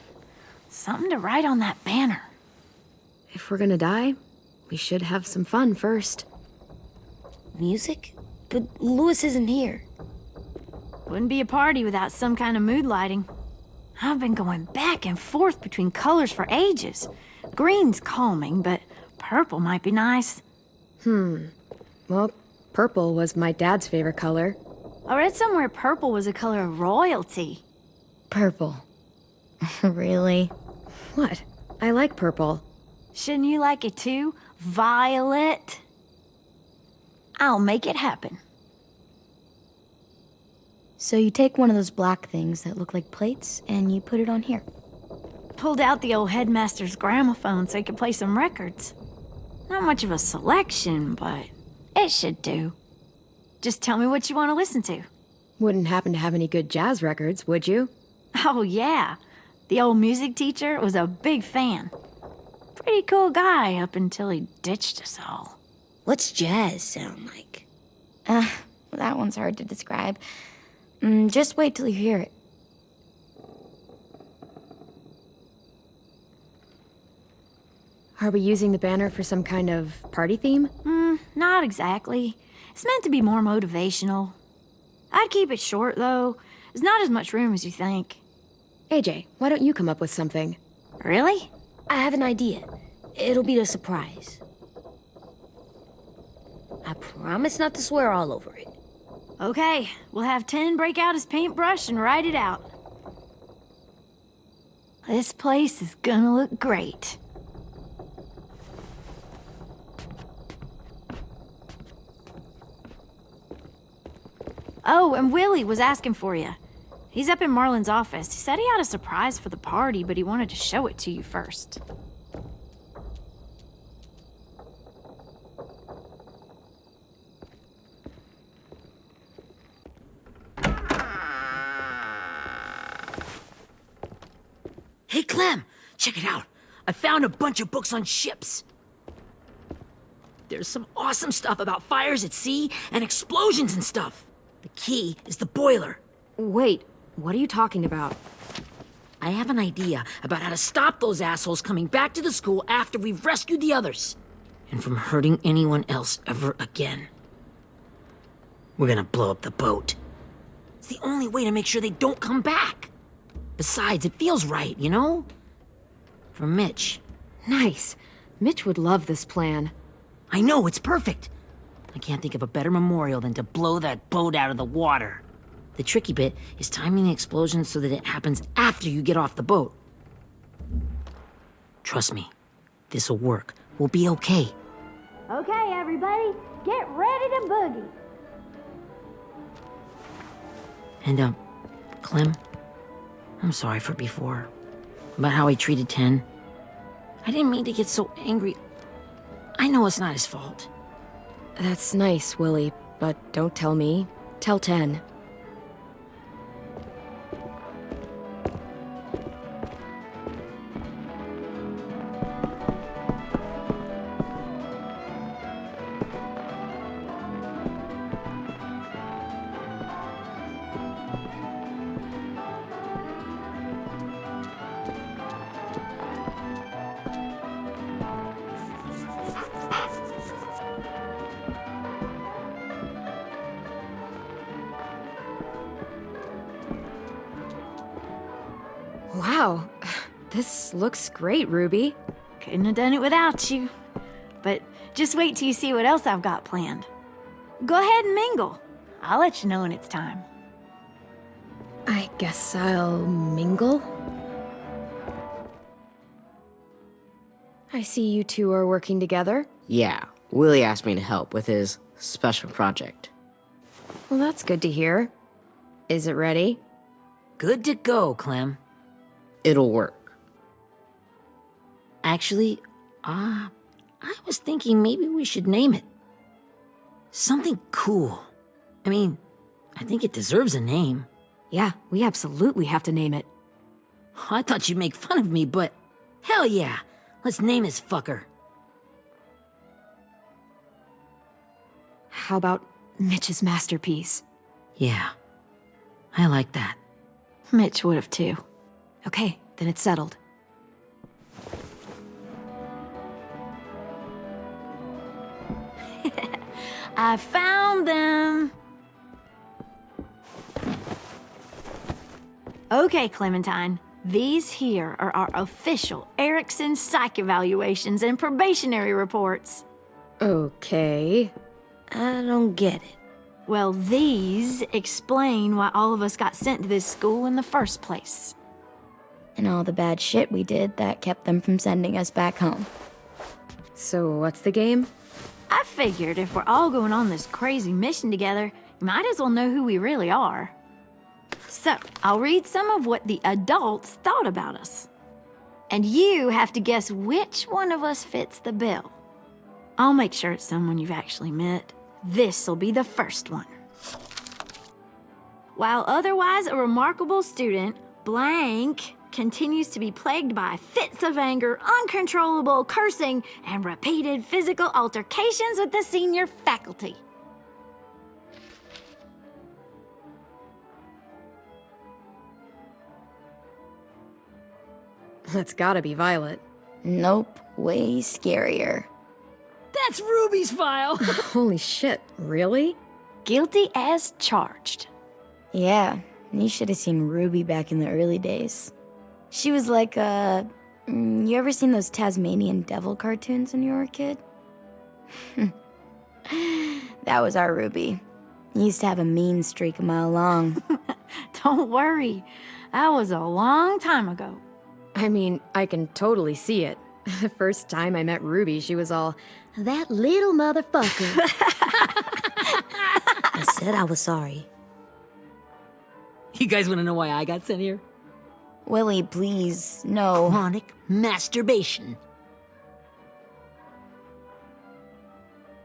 something to write on that banner. If we're gonna die, we should have some fun first. Music? But Louis isn't here. Wouldn't be a party without some kind of mood lighting. I've been going back and forth between colors for ages. Green's calming, but purple might be nice. Well, purple was my dad's favorite color. I read somewhere purple was a color of royalty. Purple. Really? What? I like purple. Shouldn't you like it too? Violet? I'll make it happen. So you take one of those black things that look like plates and you put it on here. Pulled out the old headmaster's gramophone so he could play some records. Not much of a selection, but it should do. Just tell me what you want to listen to. Wouldn't happen to have any good jazz records, would you? Oh, yeah. The old music teacher was a big fan. pretty cool guy up until he ditched us all. What's jazz sound like? That one's hard to describe. Just wait till you hear it. Are we using the banner for some kind of party theme? Not exactly. It's meant to be more motivational. I'd keep it short, though. There's not as much room as you think. AJ, why don't you come up with something? Really? I have an idea. It'll be a surprise. I promise not to swear all over it. Okay, we'll have 10 break out his paintbrush and write it out. This place is gonna look great. Oh, and Willie was asking for you. He's up in Marlin's office. He said he had a surprise for the party, but he wanted to show it to you first. Hey, Clem, check it out. I found a bunch of books on ships. There's some awesome stuff about fires at sea and explosions and stuff. The key is the boiler. Wait, what are you talking about? I have an idea about how to stop those assholes coming back to the school after we've rescued the others. And from hurting anyone else ever again. We're gonna blow up the boat. It's the only way to make sure they don't come back. Besides, it feels right, you know? For Mitch. Nice. Mitch would love this plan. I know, it's perfect. I can't think of a better memorial than to blow that boat out of the water. The tricky bit is timing the explosion so that it happens after you get off the boat. Trust me, this'll work. We'll be okay. Okay, everybody, get ready to boogie. And, Clem, I'm sorry for before. About how I treated Ten. I didn't mean to get so angry. I know it's not his fault. That's nice, Willie, but don't tell me. Tell 10. Wow, this looks great, Ruby. Couldn't have done it without you. But just wait till you see what else I've got planned. Go ahead and mingle. I'll let you know when it's time. I guess I'll mingle? I see you two are working together. Yeah, Willie asked me to help with his special project. Well, that's good to hear. Is it ready? Good to go, Clem. It'll work. Actually, I was thinking maybe we should name it. Something cool. I mean, I think it deserves a name. Yeah, we absolutely have to name it. I thought you'd make fun of me, but hell yeah. Let's name this fucker. How about Mitch's masterpiece? Yeah, I like that. Mitch would have too. Okay, then it's settled. I found them. Okay, Clementine. These here are our official Erickson psych evaluations and probationary reports. Okay. I don't get it. Well, these explain why all of us got sent to this school in the first place. And all the bad shit we did that kept them from sending us back home. So what's the game? I figured if we're all going on this crazy mission together, you might as well know who we really are. So, I'll read some of what the adults thought about us. And you have to guess which one of us fits the bill. I'll make sure it's someone you've actually met. This'll be the first one. While otherwise a remarkable student, blank continues to be plagued by fits of anger, uncontrollable cursing, and repeated physical altercations with the senior faculty. That's gotta be Violet. Nope, way scarier. That's Ruby's file. Holy shit, really? Guilty as charged. Yeah, you should have seen Ruby back in the early days. She was like, you ever seen those Tasmanian devil cartoons when you were a kid? That was our Ruby. Used to have a mean streak a mile long. Don't worry, that was a long time ago. I mean, I can totally see it. The first time I met Ruby, she was all, "That little motherfucker." I said I was sorry. You guys want to know why I got sent here? Willie, please, no. Chronic masturbation.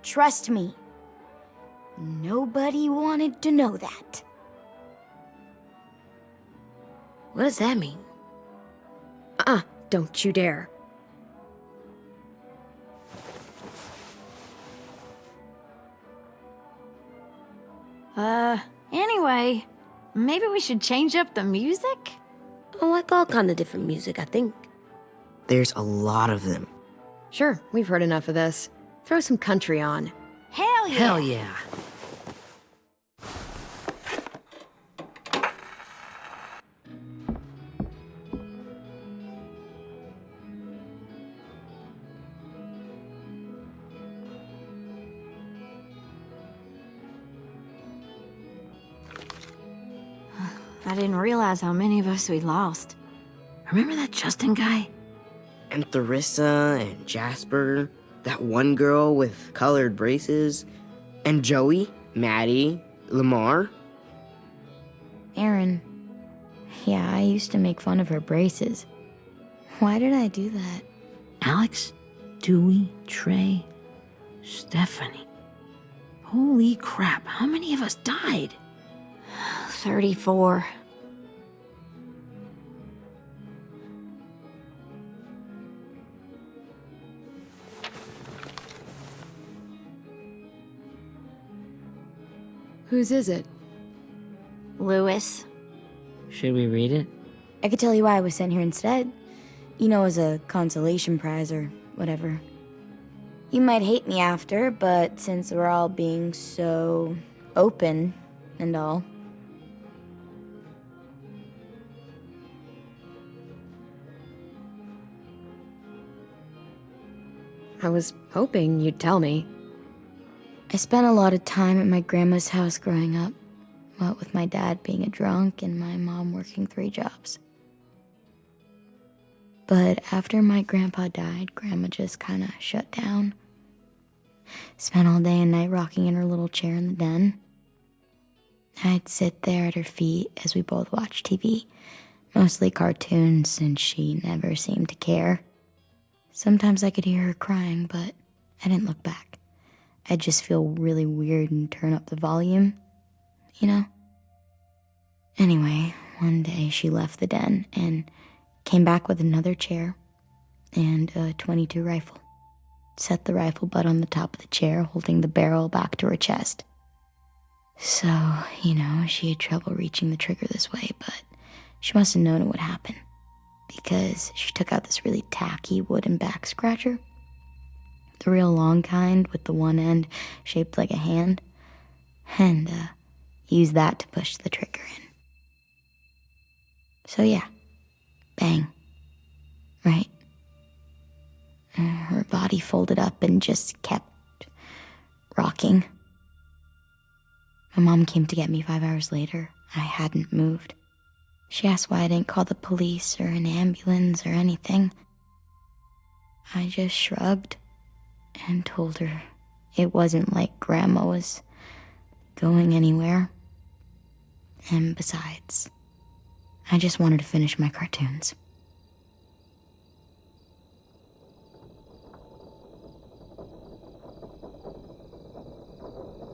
Trust me. Nobody wanted to know that. What does that mean? Don't you dare. Anyway, maybe we should change up the music? I like all kind of different music, I think. There's a lot of them. Sure, we've heard enough of this. Throw some country on. Hell yeah! Hell yeah. I didn't realize how many of us we lost. Remember that Justin guy? And Theresa and Jasper, that one girl with colored braces, and Joey, Maddie, Lamar. Aaron. Yeah, I used to make fun of her braces. Why did I do that? Alex, Dewey, Trey, Stephanie. Holy crap, how many of us died? 34. Whose is it? Lewis. Should we read it? I could tell you why I was sent here instead. You know, as a consolation prize or whatever. You might hate me after, but since we're all being so open and all. I was hoping you'd tell me. I spent a lot of time at my grandma's house growing up, what with my dad being a drunk and my mom working 3 jobs. But after my grandpa died, Grandma just kind of shut down. Spent all day and night rocking in her little chair in the den. I'd sit there at her feet as we both watched TV, mostly cartoons, since she never seemed to care. Sometimes I could hear her crying, but I didn't look back. I'd just feel really weird and turn up the volume, you know? Anyway, one day she left the den and came back with another chair and a .22 rifle. Set the rifle butt on the top of the chair, holding the barrel back to her chest. So, you know, she had trouble reaching the trigger this way, but she must have known it would happen, because she took out this really tacky wooden back scratcher. The real long kind with the one end shaped like a hand, and used that to push the trigger in. So yeah, bang, right? Her body folded up and just kept rocking. My mom came to get me 5 hours later. I hadn't moved. She asked why I didn't call the police or an ambulance or anything. I just shrugged and told her it wasn't like Grandma was going anywhere. And besides, I just wanted to finish my cartoons.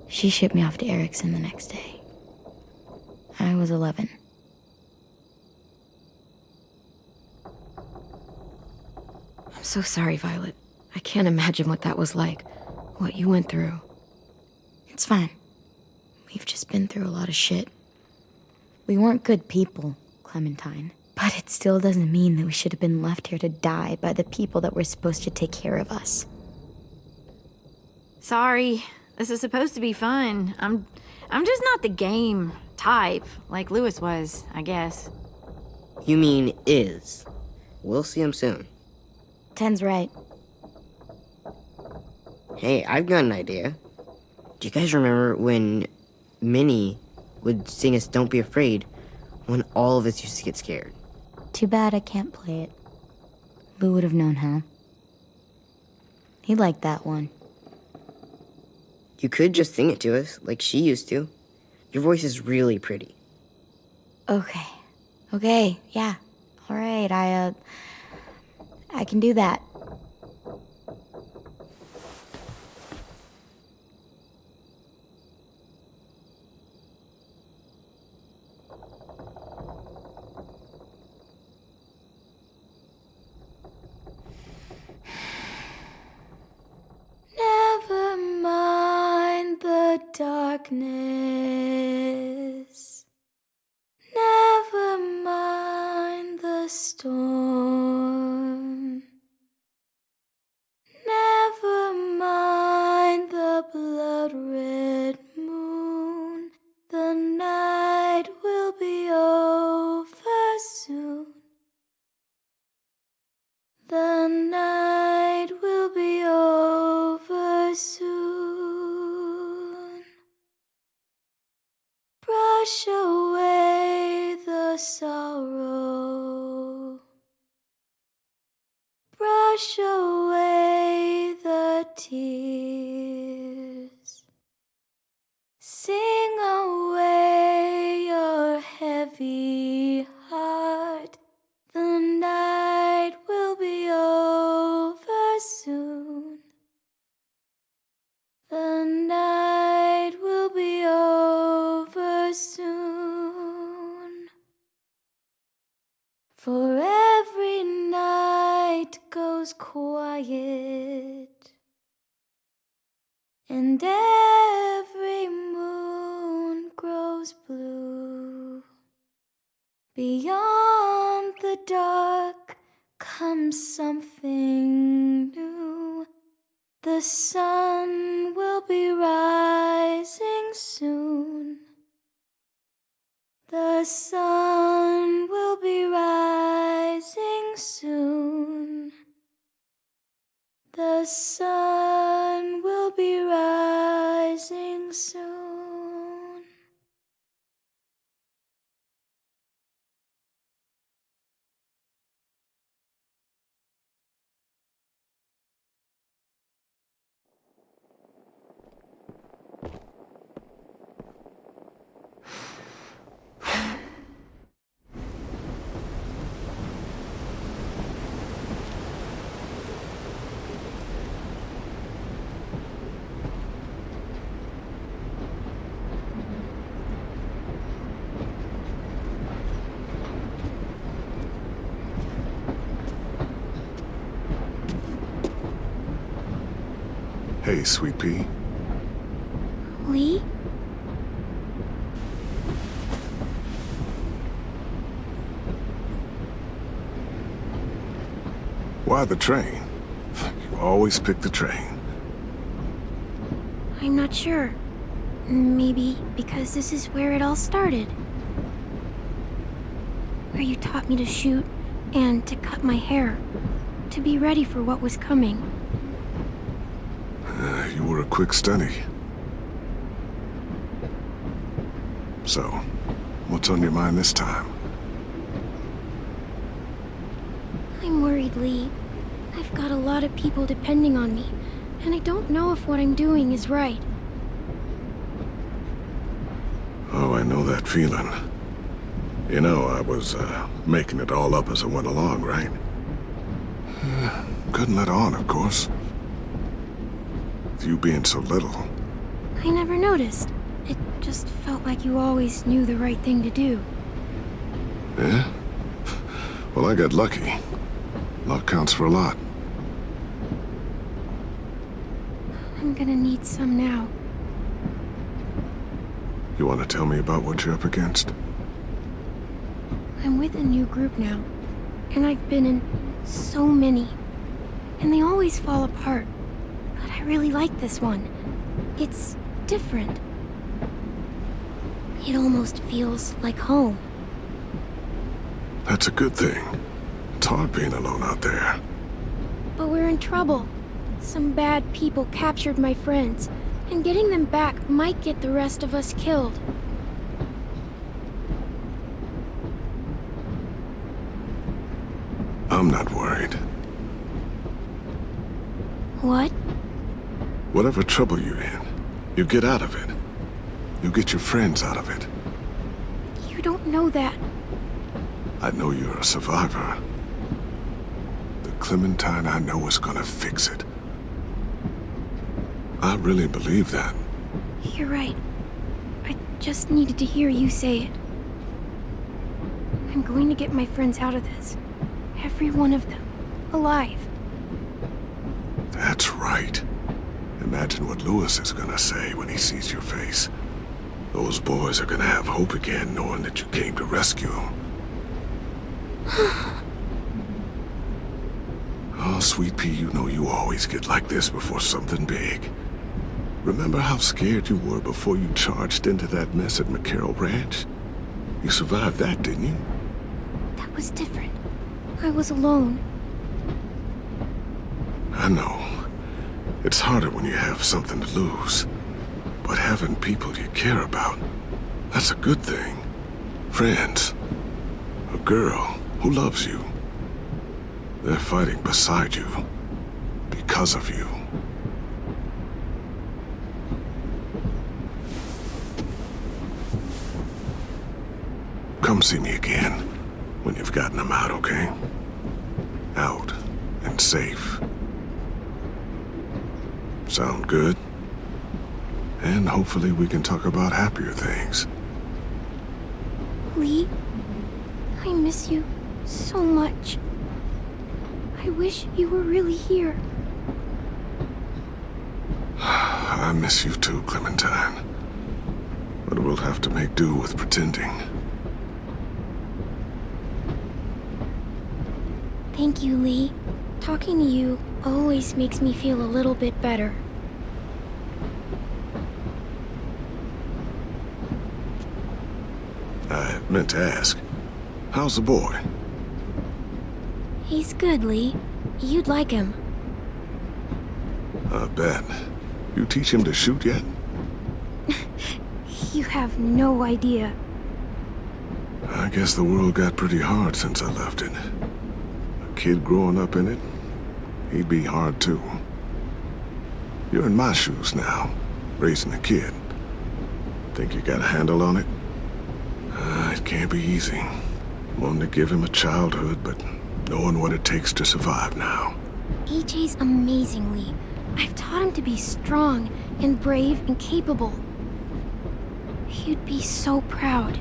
She shipped me off to Erickson the next day. I was 11. so sorry, Violet. I can't imagine what that was like. What you went through. It's fine. We've just been through a lot of shit. We weren't good people, Clementine. But it still doesn't mean that we should have been left here to die by the people that were supposed to take care of us. Sorry. This is supposed to be fun. I'm just not the game type, like Lewis was, I guess. You mean is. We'll see him soon. Ten's right. Hey, I've got an idea. Do you guys remember when Minnie would sing us Don't Be Afraid when all of us used to get scared? Too bad I can't play it. Lou would have known how. He liked that one. You could just sing it to us, like she used to. Your voice is really pretty. Okay, yeah. All right, I can do that. Never mind the darkness. Never mind the storm. Never mind the blood-red moon. The night will be over soon. The night will be over soon. Brush away the sorrow. Brush away the tears. Sing away your heavy heart. The night will be over soon. The night will be over soon. For every night goes quiet, and every moon grows blue. Beyond the dark comes something new. The sun will be rising soon. The sun will be rising soon. The sun will be rising soon. Hey, Sweet Pea. Lee? Why the train? You always pick the train. I'm not sure. Maybe because this is where it all started. Where you taught me to shoot and to cut my hair. To be ready for what was coming. You were a quick study. So, what's on your mind this time? I'm worried, Lee. I've got a lot of people depending on me, and I don't know if what I'm doing is right. Oh, I know that feeling. You know, I was making it all up as I went along, right? Couldn't let on, of course. With you being so little. I never noticed. It just felt like you always knew the right thing to do. Yeah? Well, I got lucky. Luck counts for a lot. I'm gonna need some now. You want to tell me about what you're up against? I'm with a new group now, and I've been in so many, and they always fall apart. But I really like this one. It's different. It almost feels like home. That's a good thing. It's hard being alone out there. But we're in trouble. Some bad people captured my friends, and getting them back might get the rest of us killed. I'm not worried. What? Whatever trouble you're in, you get out of it. You get your friends out of it. You don't know that. I know you're a survivor. The Clementine I know is gonna fix it. I really believe that. You're right. I just needed to hear you say it. I'm going to get my friends out of this. Every one of them. Alive. That's right. Imagine what Lewis is gonna say when he sees your face. Those boys are gonna have hope again, knowing that you came to rescue them. Oh, Sweet Pea, you know you always get like this before something big. Remember how scared you were before you charged into that mess at McCarroll Ranch? You survived that, didn't you? That was different. I was alone. I know. It's harder when you have something to lose. But having people you care about, that's a good thing. Friends. A girl who loves you. They're fighting beside you. Because of you. Come see me again when you've gotten them out, okay? Out and safe. Sound good? And hopefully we can talk about happier things. Lee, I miss you so much. I wish you were really here. I miss you too, Clementine. But we'll have to make do with pretending. Thank you, Lee. Talking to you always makes me feel a little bit better. I meant to ask, how's the boy? He's good, Lee. You'd like him. I bet. You teach him to shoot yet? You have no idea. I guess the world got pretty hard since I left it. A kid growing up in it, he'd be hard too. You're in my shoes now, raising a kid. Think you got a handle on it? It can't be easy. Wanting to give him a childhood, but knowing what it takes to survive now. AJ's amazing, Lee. I've taught him to be strong and brave and capable. He'd be so proud.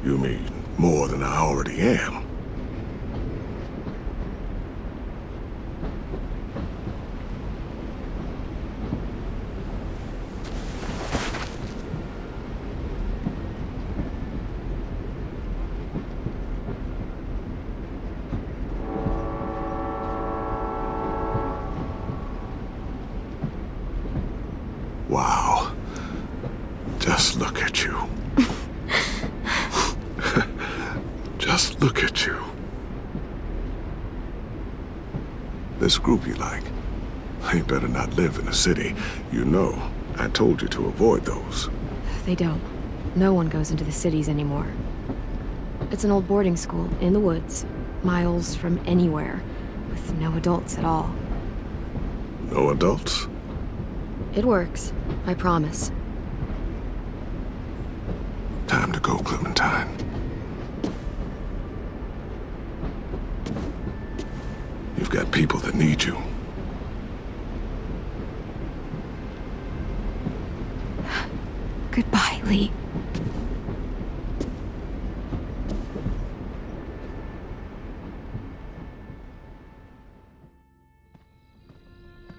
You mean more than I already am? Wow. Just look at you. Just look at you. This group you like, they better not live in a city. You know, I told you to avoid those. They don't. No one goes into the cities anymore. It's an old boarding school in the woods, miles from anywhere, with no adults at all. No adults? It works, I promise. Time to go, Clementine. You've got people that need you. Goodbye, Lee.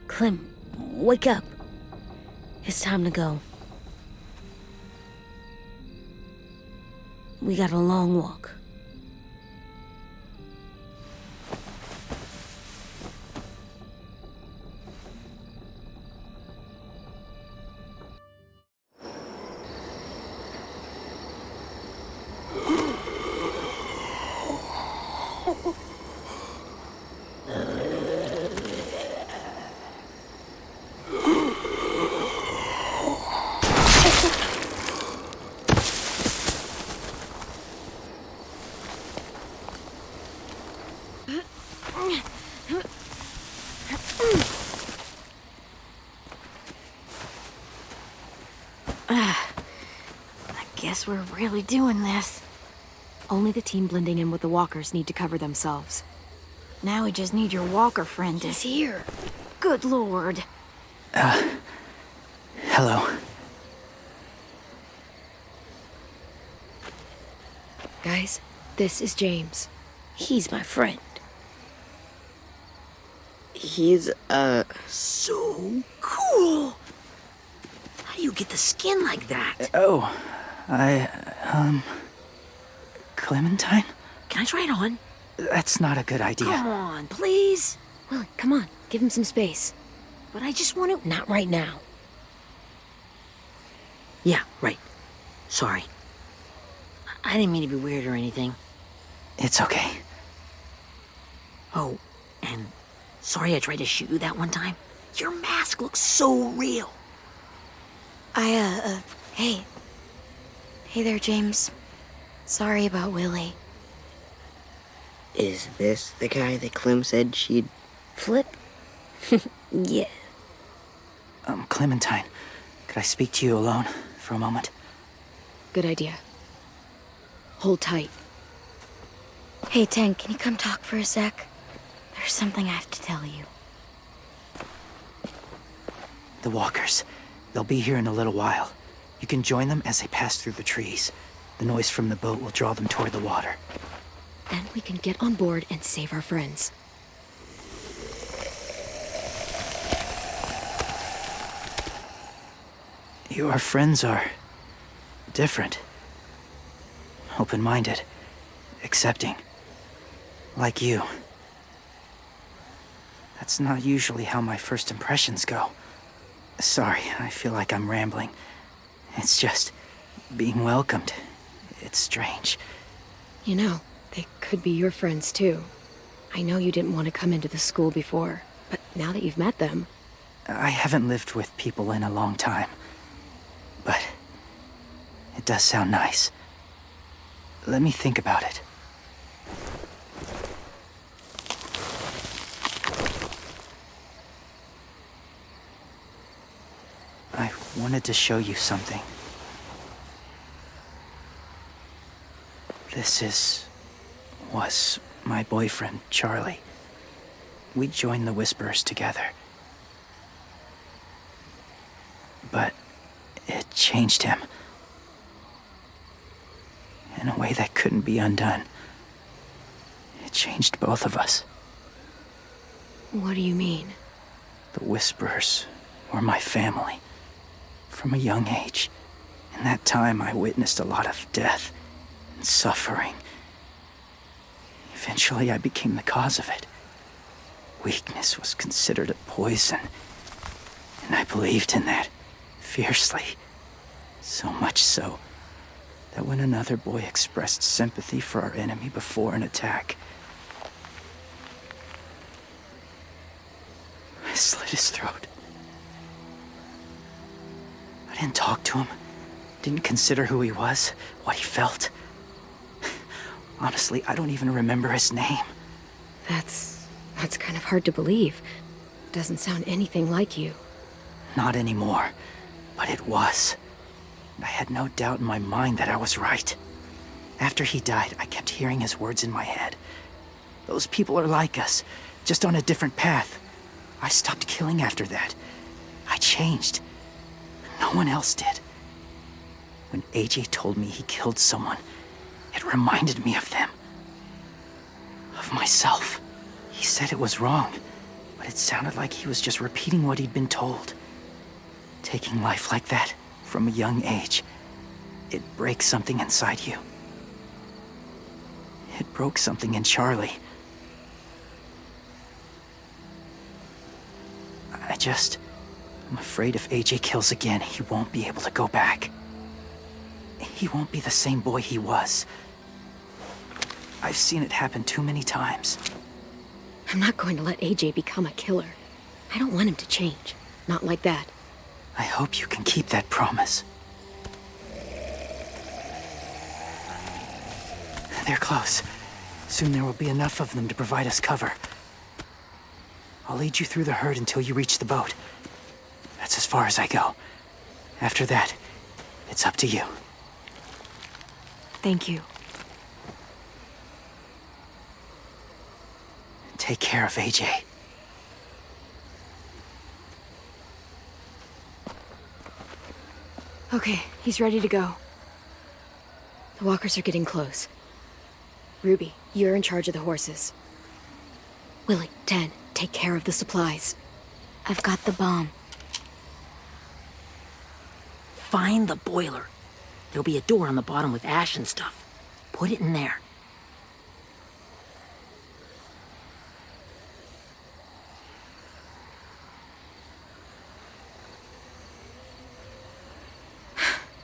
Clem, Wake up. It's time to go. We got a long walk. Guess we're really doing this. Only the team blending in with the walkers need to cover themselves. Now we just need your walker friend to... He's here. Good lord. Hello. Guys, this is James. He's my friend. He's, so cool. How do you get the skin like that? Oh, Clementine? Can I try it on? That's not a good idea. Come on, please. Willie, come on. Give him some space. But I just want to... Not right now. Yeah, right. Sorry. I didn't mean to be weird or anything. It's okay. Oh, and sorry I tried to shoot you that one time. Your mask looks so real. Hey. Hey there, James. Sorry about Willie. Is this the guy that Clem said she'd flip? Yeah. Clementine, could I speak to you alone for a moment? Good idea. Hold tight. Hey, Tank, can you come talk for a sec? There's something I have to tell you. The walkers. They'll be here in a little while. You can join them as they pass through the trees. The noise from the boat will draw them toward the water. Then we can get on board and save our friends. Your friends are different. Open-minded. Accepting. Like you. That's not usually how my first impressions go. Sorry, I feel like I'm rambling. It's just being welcomed. It's strange. You know, they could be your friends too. I know you didn't want to come into the school before, but now that you've met them... I haven't lived with people in a long time. But it does sound nice. Let me think about it. I wanted to show you something. was my boyfriend, Charlie. We joined the Whisperers together. But it changed him. In a way that couldn't be undone. It changed both of us. What do you mean? The Whisperers were my family. From a young age. In that time, I witnessed a lot of death and suffering. Eventually, I became the cause of it. Weakness was considered a poison. And I believed in that fiercely. So much so that when another boy expressed sympathy for our enemy before an attack, I slit his throat. I didn't talk to him. Didn't consider who he was, what he felt. Honestly, I don't even remember his name. That's kind of hard to believe. Doesn't sound anything like you. Not anymore, but it was. I had no doubt in my mind that I was right. After he died, I kept hearing his words in my head. Those people are like us, just on a different path. I stopped killing after that. I changed. No one else did. When AJ told me he killed someone, it reminded me of them. Of myself. He said it was wrong, but it sounded like he was just repeating what he'd been told. Taking life like that, from a young age, it breaks something inside you. It broke something in Charlie. I'm afraid if AJ kills again, he won't be able to go back. He won't be the same boy he was. I've seen it happen too many times. I'm not going to let AJ become a killer. I don't want him to change. Not like that. I hope you can keep that promise. They're close. Soon there will be enough of them to provide us cover. I'll lead you through the herd until you reach the boat. That's as far as I go. After that, it's up to you. Thank you. Take care of AJ. Okay, he's ready to go. The walkers are getting close. Ruby, you're in charge of the horses. Willie, Ted, take care of the supplies. I've got the bomb. Find the boiler. There'll be a door on the bottom with ash and stuff. Put it in there.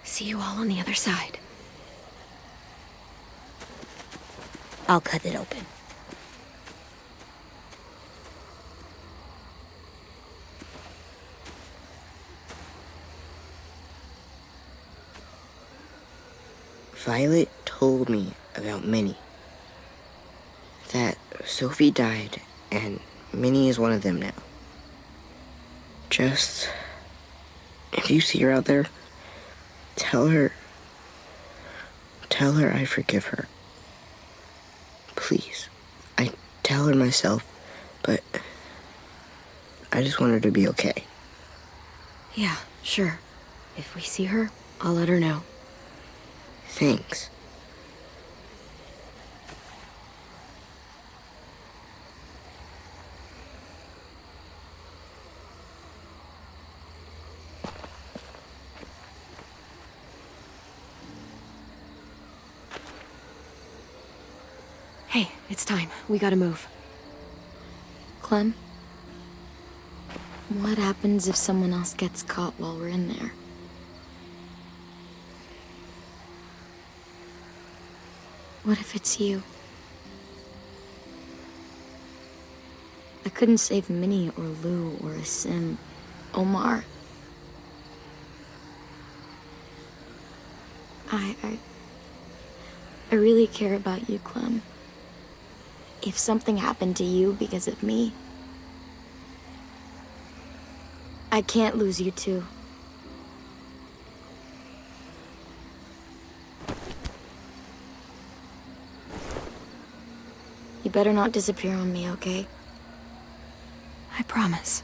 See you all on the other side. I'll cut it open. Violet told me about Minnie. That Sophie died, and Minnie is one of them now. Just, if you see her out there, tell her I forgive her. Please. I tell her myself, but I just want her to be okay. Yeah, sure. If we see her, I'll let her know. Thanks. Hey, it's time. We gotta move. Clem? What happens if someone else gets caught while we're in there? What if it's you? I couldn't save Minnie or Lou or Sim. Omar. I really care about you, Clem. If something happened to you because of me, I can't lose you too. You better not disappear on me, okay? I promise.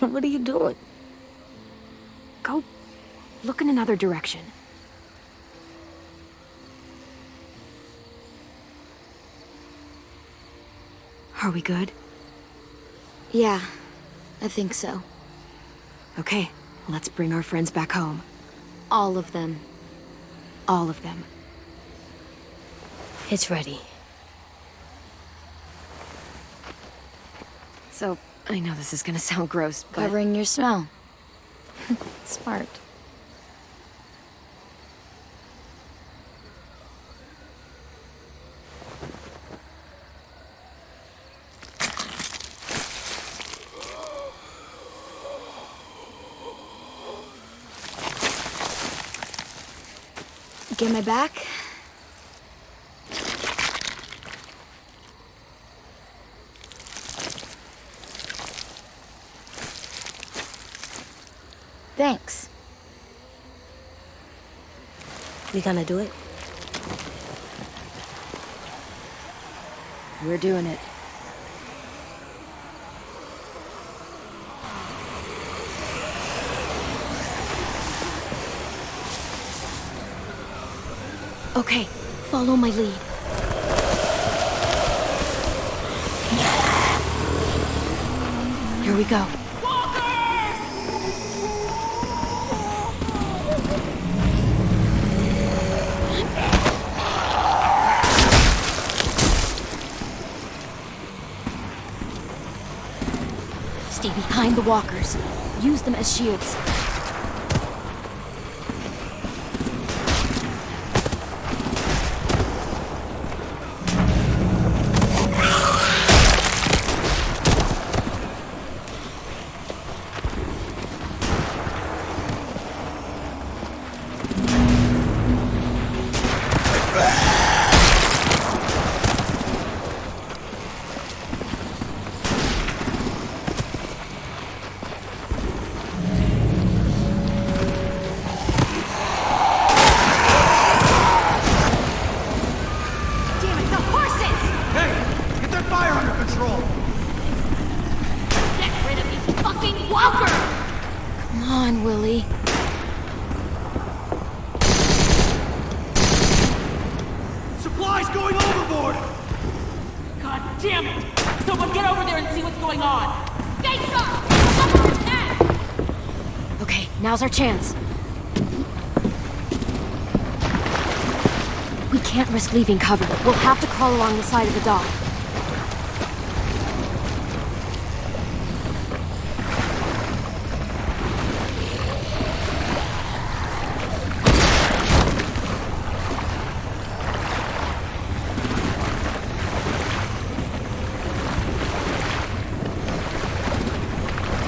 What are you doing? Go look in another direction. Are we good? Yeah, I think so. Okay, let's bring our friends back home. All of them. All of them. It's ready. So, I know this is gonna sound gross, but... Covering your smell. Smart. Get my back? Thanks. We gonna do it? We're doing it. Okay, follow my lead. Here we go. Stay behind the walkers. Use them as shields. Now's our chance. We can't risk leaving cover. We'll have to crawl along the side of the dock.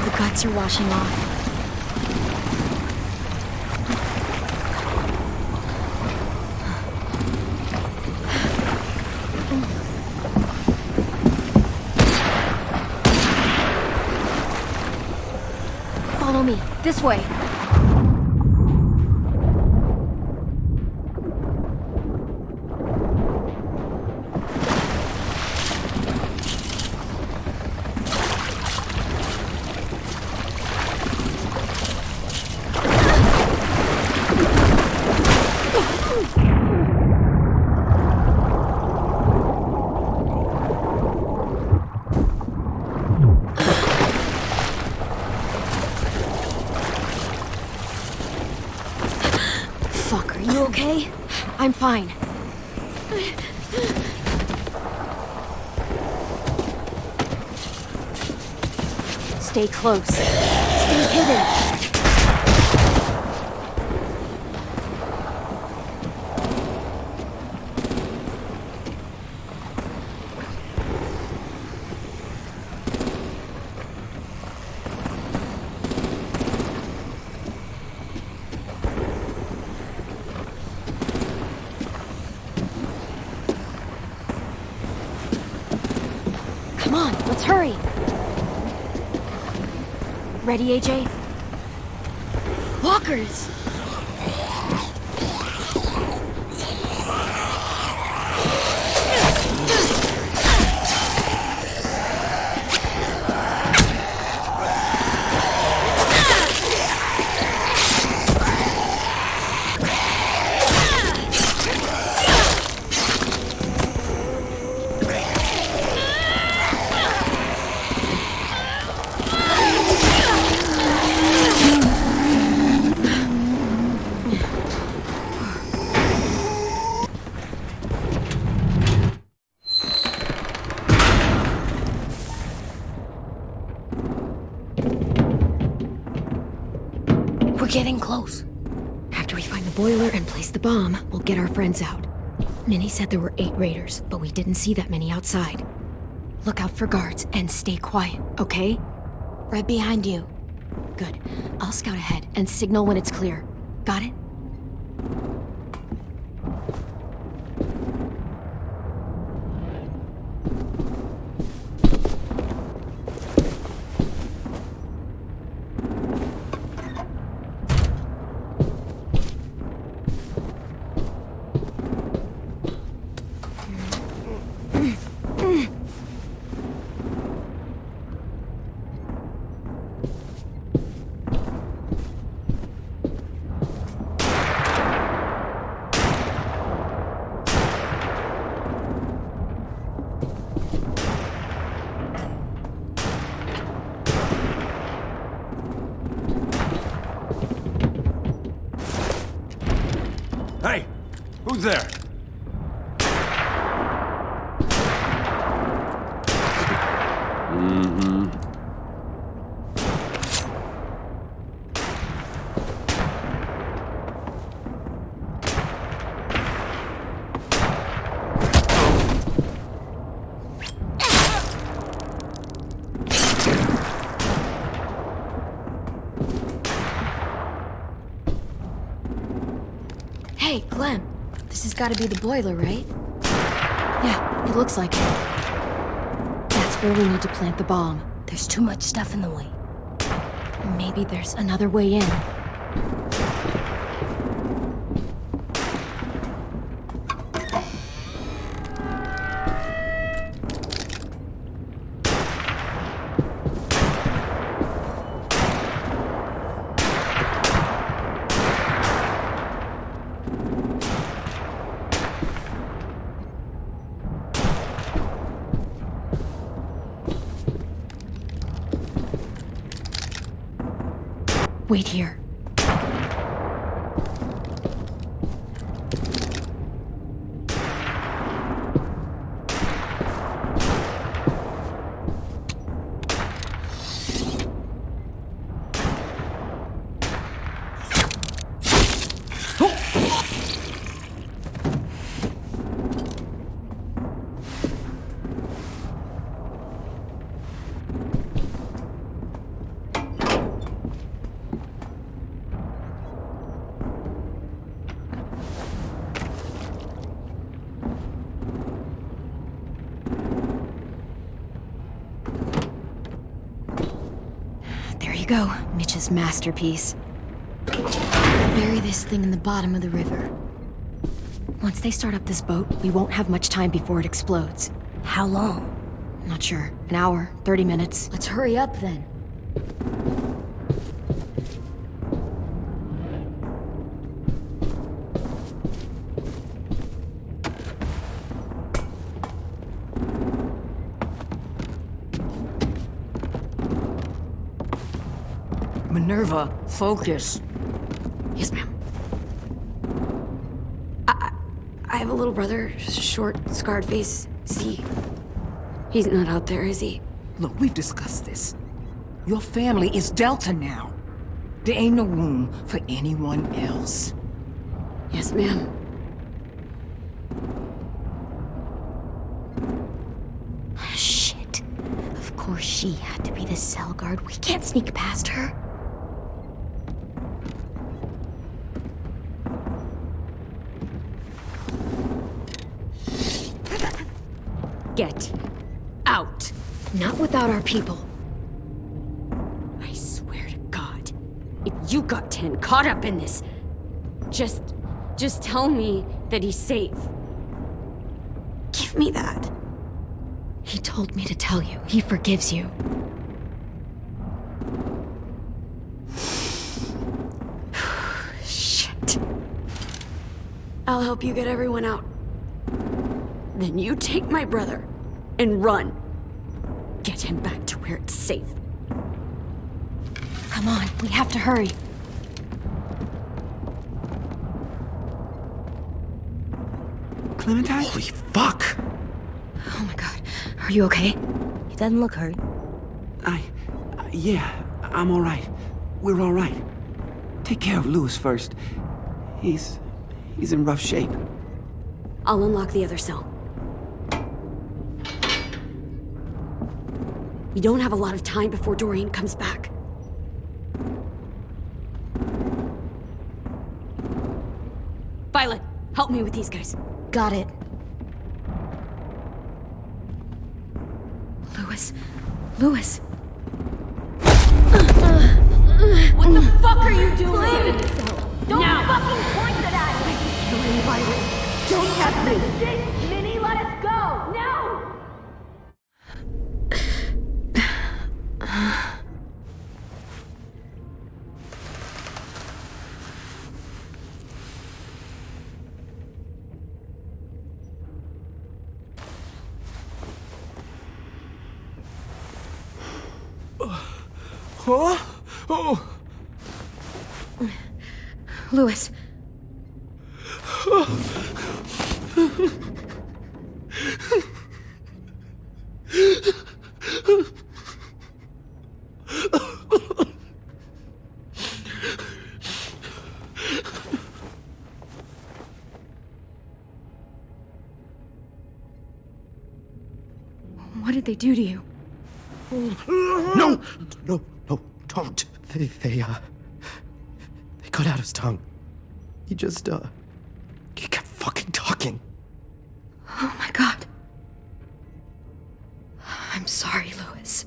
The guts are washing off. This way. Okay? I'm fine. Stay close. Stay hidden. Come on, let's hurry. Ready, AJ? Walkers! We're getting close. After we find the boiler and place the bomb, we'll get our friends out. Minnie said there were 8 raiders, but we didn't see that many outside. Look out for guards and stay quiet, okay? Right behind you. Good. I'll scout ahead and signal when it's clear. Got it? Hey, who's there? Mm-hmm. Hey, Clem. This has got to be the boiler, right? Yeah, it looks like it. That's where we need to plant the bomb. There's too much stuff in the way. Maybe there's another way in. Wait here. There you go, Mitch's masterpiece. Bury this thing in the bottom of the river. Once they start up this boat, we won't have much time before it explodes. How long? Not sure. An hour, 30 minutes. Let's hurry up then. Minerva, focus. Yes, ma'am. I have a little brother, short, scarred face. He's not out there, is he? Look, we've discussed this. Your family is Delta now. There ain't no room for anyone else. Yes, ma'am. Shit. Of course she had to be the cell guard. We can't sneak past her. Get out. Not without our people. I swear to God, if you got 10 caught up in this, just tell me that he's safe. Give me that. He told me to tell you. He forgives you. Shit. I'll help you get everyone out. Then you take my brother and run. Get him back to where it's safe. Come on, we have to hurry. Clementine? Holy fuck! Oh my god. Are you okay? He doesn't look hurt. Yeah, I'm alright. We're alright. Take care of Louis first. He's in rough shape. I'll unlock the other cell. We don't have a lot of time before Dorian comes back. Violet, help me with these guys. Got it. Louis. What the fuck are you doing? Don't fucking point that at me! Killing Violet. Don't have this shit! Minnie, let us go! No! Huh? Oh! Louis. What did they do to you? No, don't. They cut out his tongue. He kept fucking talking. Oh my god. I'm sorry, Louis.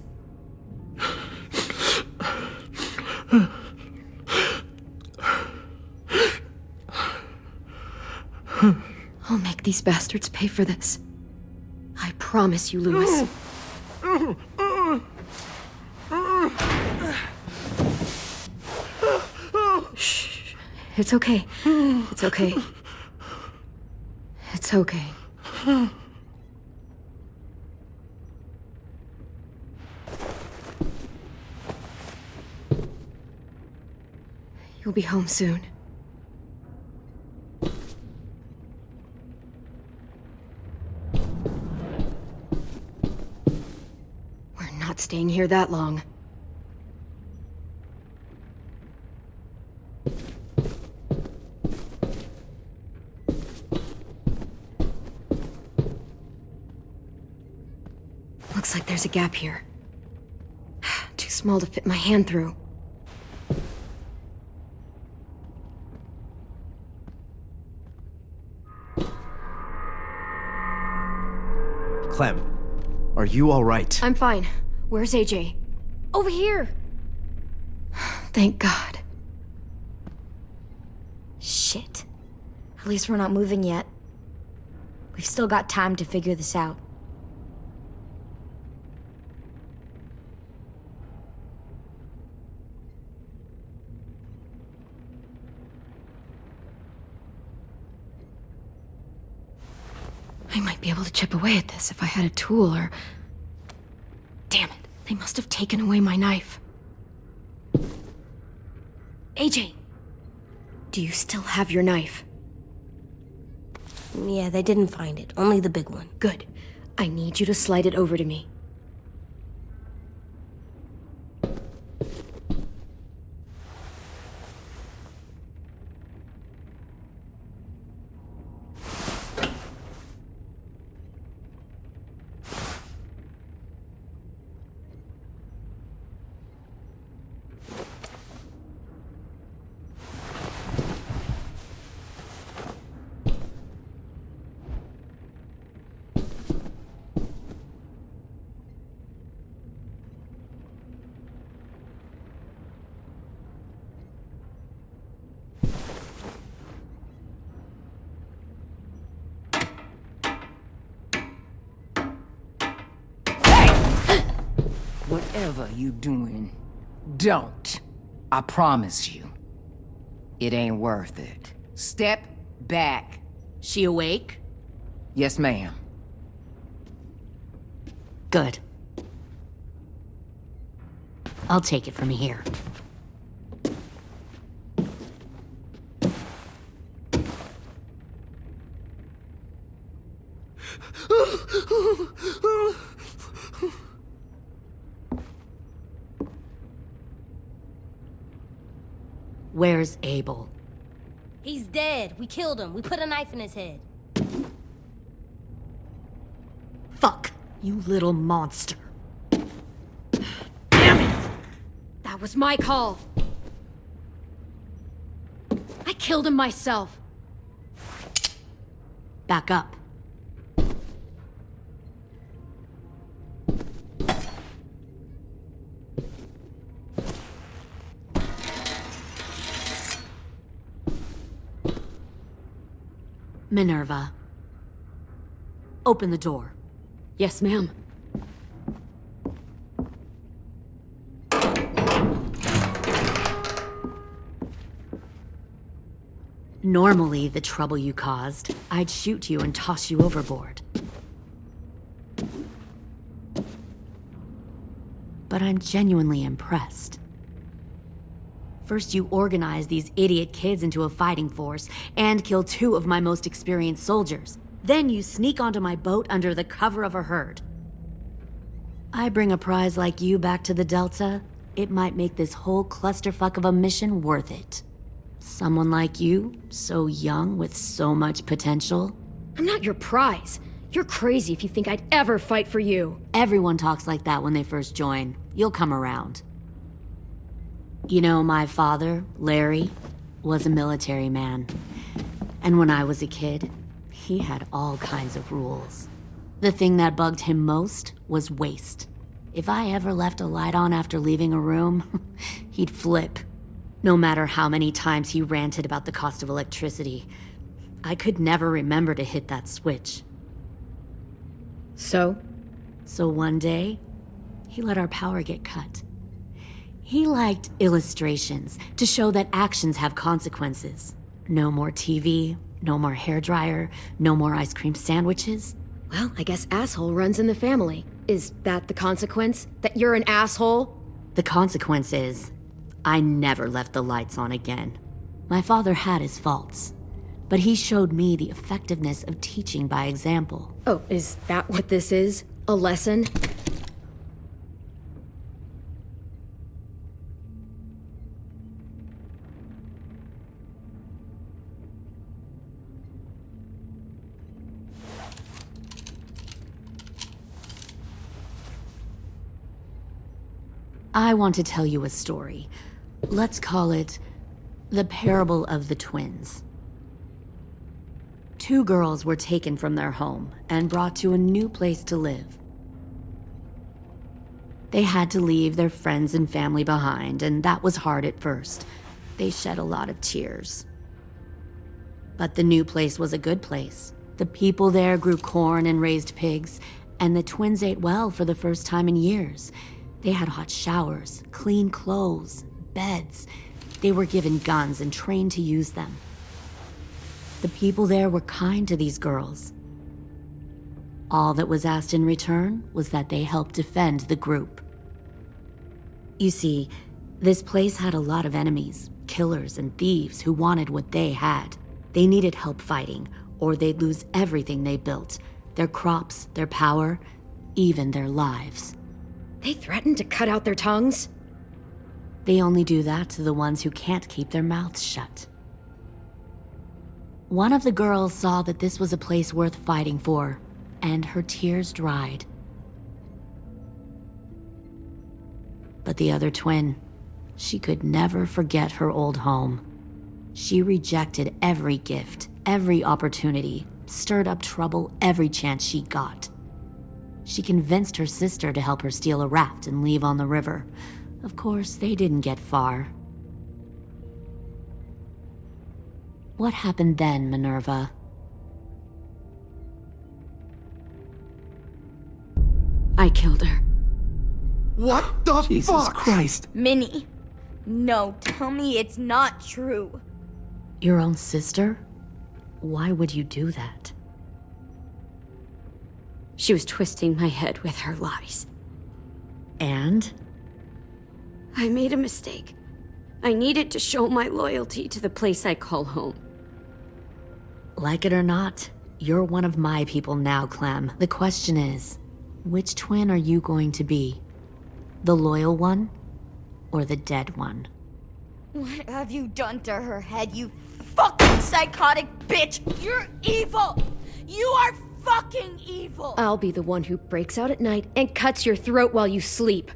I'll make these bastards pay for this. I promise you, Louis. Shh. It's okay. It's okay. It's okay. You'll be home soon. We're not staying here that long. Looks like there's a gap here. Too small to fit my hand through. Clem, are you all right? I'm fine. Where's AJ? Over here! Thank God. Shit. At least we're not moving yet. We've still got time to figure this out. I might be able to chip away at this if I had a tool or... Damn it, they must have taken away my knife. AJ! Do you still have your knife? Yeah, they didn't find it. Only the big one. Good. I need you to slide it over to me. Whatever you doing, don't. I promise you. It ain't worth it. Step back. She awake? Yes, ma'am. Good. I'll take it from here. Where's Abel? He's dead. We killed him. We put a knife in his head. Fuck, you little monster. Damn it! That was my call. I killed him myself. Back up. Minerva. Open the door. Yes, ma'am. Normally, the trouble you caused, I'd shoot you and toss you overboard. But I'm genuinely impressed. First, you organize these idiot kids into a fighting force and kill 2 of my most experienced soldiers. Then you sneak onto my boat under the cover of a herd. I bring a prize like you back to the Delta, it might make this whole clusterfuck of a mission worth it. Someone like you, so young with so much potential. I'm not your prize. You're crazy if you think I'd ever fight for you. Everyone talks like that when they first join. You'll come around. You know, my father, Larry, was a military man. And when I was a kid, he had all kinds of rules. The thing that bugged him most was waste. If I ever left a light on after leaving a room, he'd flip. No matter how many times he ranted about the cost of electricity, I could never remember to hit that switch. So one day, he let our power get cut. He liked illustrations to show that actions have consequences. No more TV, no more hairdryer, no more ice cream sandwiches. Well, I guess asshole runs in the family. Is that the consequence? That you're an asshole? The consequence is, I never left the lights on again. My father had his faults, but he showed me the effectiveness of teaching by example. Oh, is that what this is? A lesson? I want to tell you a story. Let's call it the Parable of the Twins. 2 girls were taken from their home and brought to a new place to live. They had to leave their friends and family behind, and that was hard at first. They shed a lot of tears. But the new place was a good place. The people there grew corn and raised pigs, and the twins ate well for the first time in years. They had hot showers, clean clothes, beds. They were given guns and trained to use them. The people there were kind to these girls. All that was asked in return was that they help defend the group. You see, this place had a lot of enemies, killers and thieves who wanted what they had. They needed help fighting, or they'd lose everything they built, their crops, their power, even their lives. They threatened to cut out their tongues? They only do that to the ones who can't keep their mouths shut. One of the girls saw that this was a place worth fighting for, and her tears dried. But the other twin, she could never forget her old home. She rejected every gift, every opportunity, stirred up trouble every chance she got. She convinced her sister to help her steal a raft and leave on the river. Of course, they didn't get far. What happened then, Minerva? I killed her. What the Jesus fuck? Christ. Minnie, no, tell me it's not true. Your own sister? Why would you do that? She was twisting my head with her lies. And? I made a mistake. I needed to show my loyalty to the place I call home. Like it or not, you're one of my people now, Clem. The question is, which twin are you going to be? The loyal one, or the dead one? What have you done to her head, you fucking psychotic bitch? You're evil! You are fucking evil! I'll be the one who breaks out at night and cuts your throat while you sleep.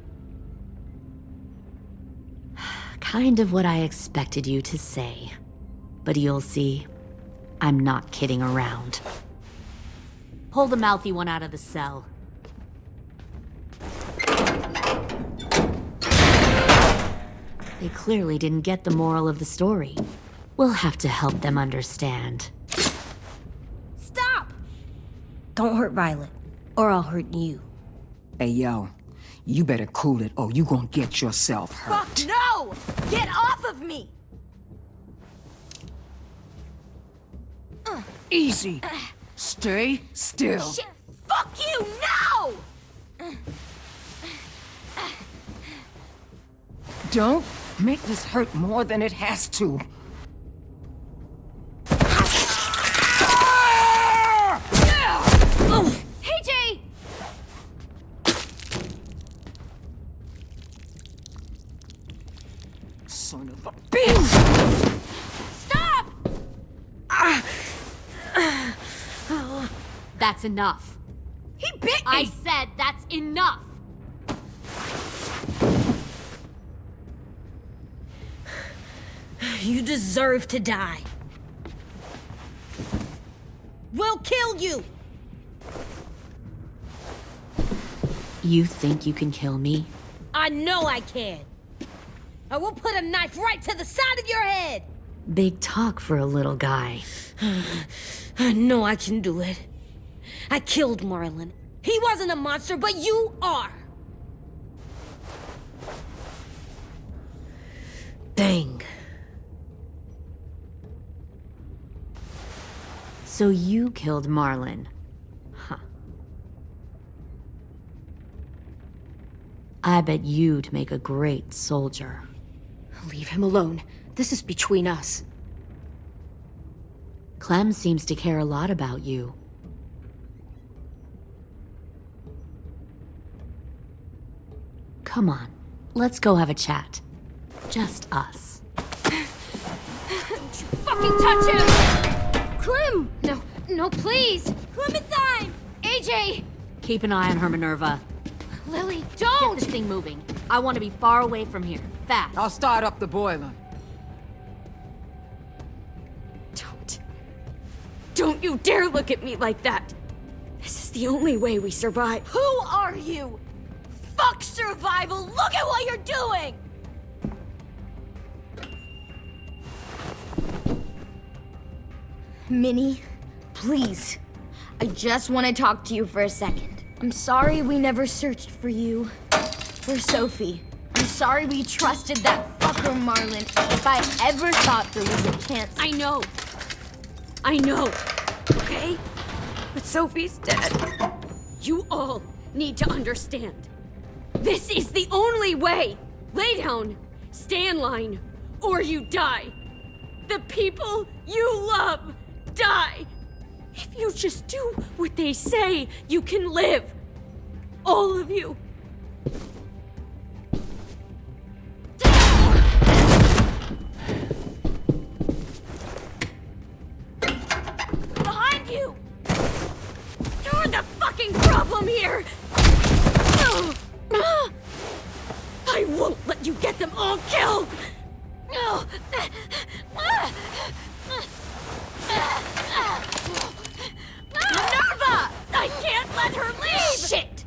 Kind of what I expected you to say. But you'll see, I'm not kidding around. Pull the mouthy one out of the cell. They clearly didn't get the moral of the story. We'll have to help them understand. Stop! Don't hurt Violet, or I'll hurt you. Hey, yo. You better cool it, or you gonna get yourself hurt. Fuck no! Get off of me! Easy. Stay still. Shit, fuck you, no! Don't Make this hurt more than it has to. Hey, Jay! Son of a bitch! Stop! That's enough. He bit me! I said that's enough! You deserve to die. We'll kill you! You think you can kill me? I know I can. I will put a knife right to the side of your head! Big talk for a little guy. I know I can do it. I killed Marlon. He wasn't a monster, but you are! Dang. So you killed Marlon. Huh. I bet you'd make a great soldier. Leave him alone. This is between us. Clem seems to care a lot about you. Come on, let's go have a chat. Just us. Fucking touch him! Clem! No, please! Clementine! AJ! Keep an eye on her, Minerva. Lily, don't! Get this thing moving. I want to be far away from here. Fast. I'll start up the boiler. Don't you dare look at me like that! This is the only way we survive. Who are you? Fuck survival! Look at what you're doing! Minnie, please. I just want to talk to you for a second. I'm sorry we never searched for you. For Sophie. I'm sorry we trusted that fucker Marlon. If I ever thought there was a chance... I know. Okay? But Sophie's dead. You all need to understand. This is the only way. Lay down, stay in line, or you die. The people you love die. If you just do what they say, you can live. All of you. Behind you! You're the fucking problem here! I won't let you get them all killed! Minerva! I can't let her leave! Shit!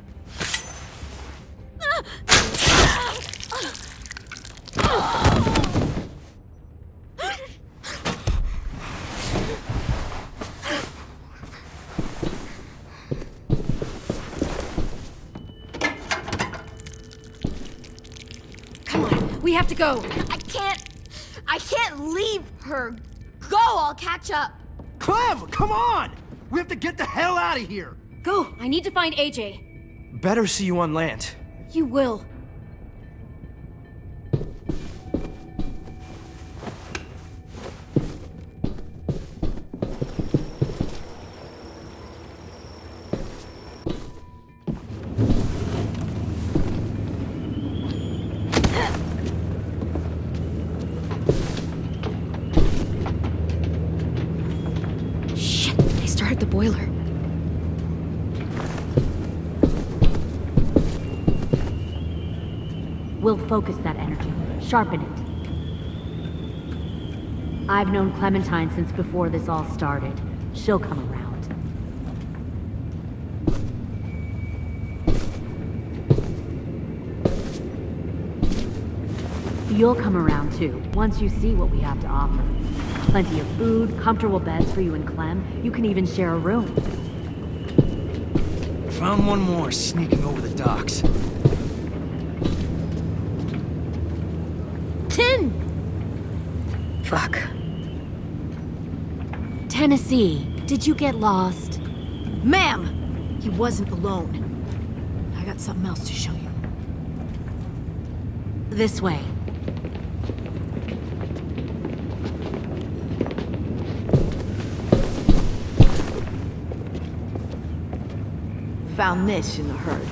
Come on, we have to go. I can't leave her. Go, I'll catch up. Clem, come on! We have to get the hell out of here! Go, I need to find AJ. Better see you on land. You will. Shit, they started the boiler. We'll focus that energy, sharpen it. I've known Clementine since before this all started. She'll come around. You'll come around too, once you see what we have to offer. Plenty of food, comfortable beds for you and Clem. You can even share a room. Found one more sneaking over the docks. 10! Fuck. Tennessee, did you get lost? Ma'am! He wasn't alone. I got something else to show you. This way. found this in the herd.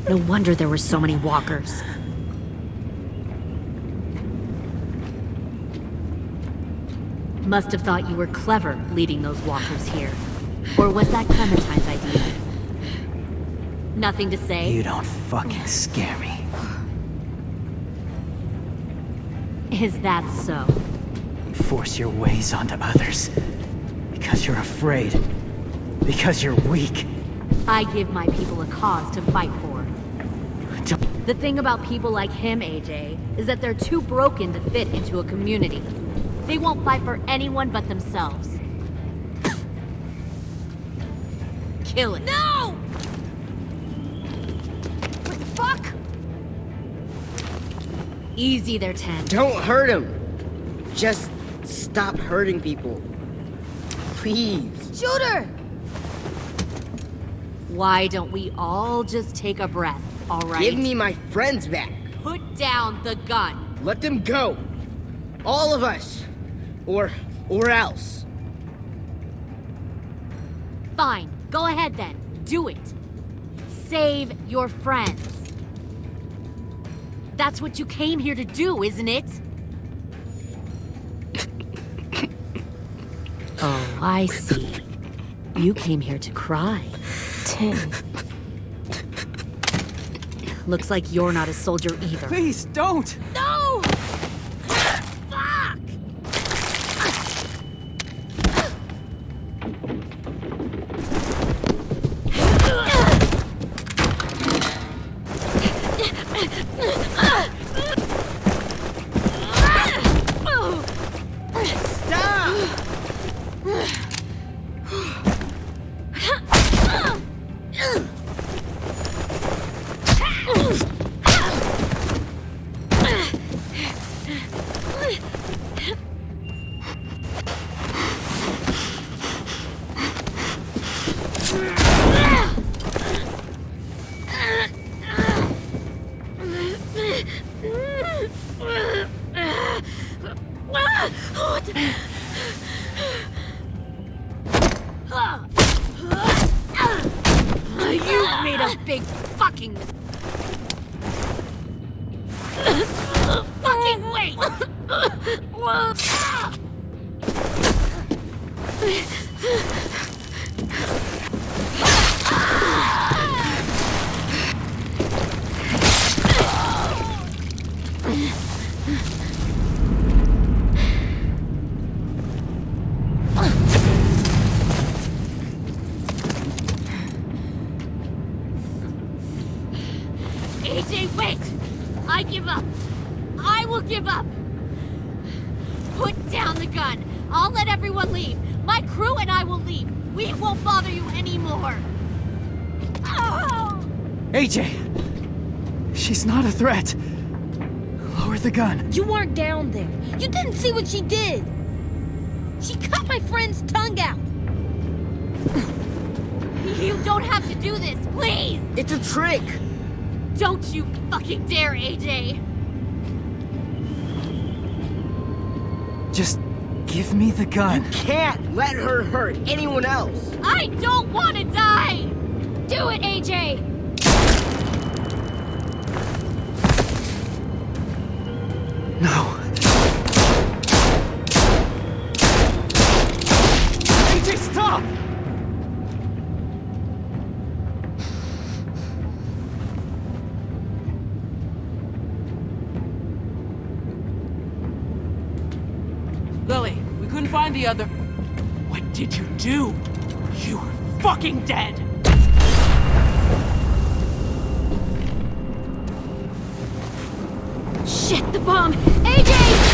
No wonder there were so many walkers. Must have thought you were clever leading those walkers here. Or was that Clementine's idea? Nothing to say? You don't fucking scare me. Is that so? You force your ways onto others. Because you're afraid. Because you're weak. I give my people a cause to fight for. The thing about people like him, AJ, is that they're too broken to fit into a community. They won't fight for anyone but themselves. Kill it. No! What the fuck? Easy there, 10. Don't hurt him. Just stop hurting people. Please. Shoot her! Why don't we all just take a breath, all right? Give me my friends back. Put down the gun. Let them go. All of us. Or else. Fine. Go ahead then. Do it. Save your friends. That's what you came here to do, isn't it? Oh, I see. You came here to cry. 10. Looks like you're not a soldier either. Please, don't! No! Fuck! You made a big fucking mistake. Fucking wait! AJ, wait! I give up. I will give up. Put down the gun. I'll let everyone leave. My crew and I will leave. We won't bother you anymore. Oh! AJ! She's not a threat. Lower the gun. You weren't down there. You didn't see what she did. She cut my friend's tongue out. You don't have to do this, please! It's a trick. Don't you fucking dare, AJ! Just give me the gun. Can't let her hurt anyone else. I don't want to die! Do it, AJ! No. AJ, stop! Lily, we couldn't find the other. What did you do? You are fucking dead! Shit, the bomb! AJ!